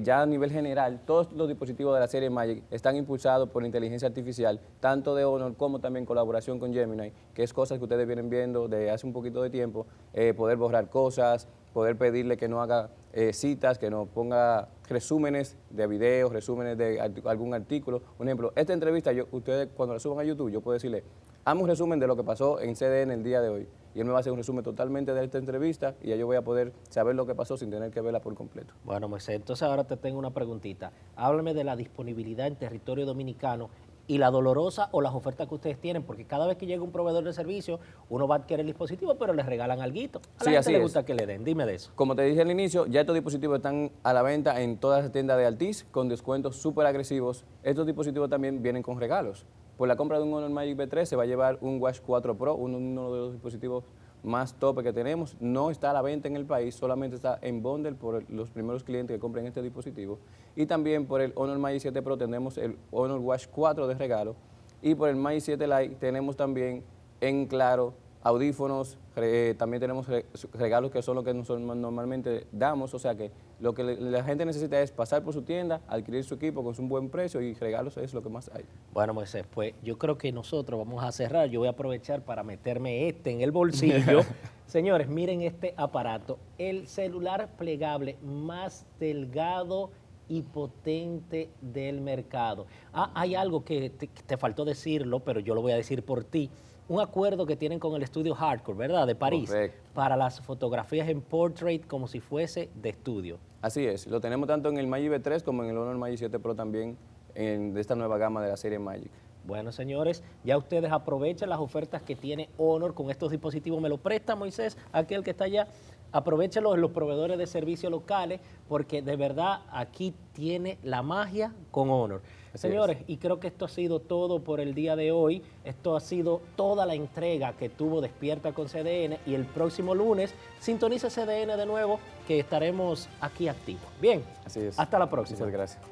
ya a nivel general, todos los dispositivos de la serie Magic están impulsados por inteligencia artificial, tanto de Honor como también colaboración con Gemini, que es cosas que ustedes vienen viendo de hace un poquito de tiempo, poder borrar cosas, poder pedirle que no haga citas, que nos ponga resúmenes de videos, resúmenes de algún artículo. Por ejemplo, esta entrevista, ustedes cuando la suban a YouTube, yo puedo decirle, hazme un resumen de lo que pasó en CDN el día de hoy. Y él me va a hacer un resumen totalmente de esta entrevista y ya yo voy a poder saber lo que pasó sin tener que verla por completo. Bueno, Moisés, entonces ahora te tengo una preguntita. Háblame de la disponibilidad en territorio dominicano y la dolorosa o las ofertas que ustedes tienen, porque cada vez que llega un proveedor de servicio, uno va a adquirir el dispositivo, pero le regalan alguito. A la gente le gusta que le den. Dime de eso. Como te dije al inicio, ya estos dispositivos están a la venta en todas las tiendas de Altiz con descuentos súper agresivos. Estos dispositivos también vienen con regalos. Por la compra de un Honor Magic V3 se va a llevar un Watch 4 Pro, uno de los dispositivos más tope que tenemos. No está a la venta en el país, solamente está en bundle por los primeros clientes que compren este dispositivo. Y también por el Honor Magic 7 Pro tenemos el Honor Watch 4 de regalo. Y por el Magic 7 Lite tenemos también en claro audífonos, también tenemos regalos que son lo que normalmente damos, o sea que lo que la gente necesita es pasar por su tienda, adquirir su equipo con un buen precio y regalos es lo que más hay. Bueno, Moisés, pues yo creo que nosotros vamos a cerrar, yo voy a aprovechar para meterme en el bolsillo. Señores, miren este aparato, el celular plegable más delgado y potente del mercado. Hay algo que te faltó decirlo, pero yo lo voy a decir por ti. Un acuerdo que tienen con el estudio Hardcore, ¿verdad? De París. Correcto. Para las fotografías en portrait como si fuese de estudio. Así es, lo tenemos tanto en el Magic V3 como en el Honor Magic 7 Pro también, de esta nueva gama de la serie Magic. Bueno, señores, ya ustedes aprovechen las ofertas que tiene Honor con estos dispositivos. ¿Me lo presta, Moisés, aquel que está allá? Aprovechenlos los proveedores de servicios locales, porque de verdad aquí tiene la magia con Honor. Señores, y creo que esto ha sido todo por el día de hoy. Esto ha sido toda la entrega que tuvo Despierta con CDN, y el próximo lunes sintoniza CDN de nuevo, que estaremos aquí activos. Bien, así es. Hasta la próxima. Muchas gracias.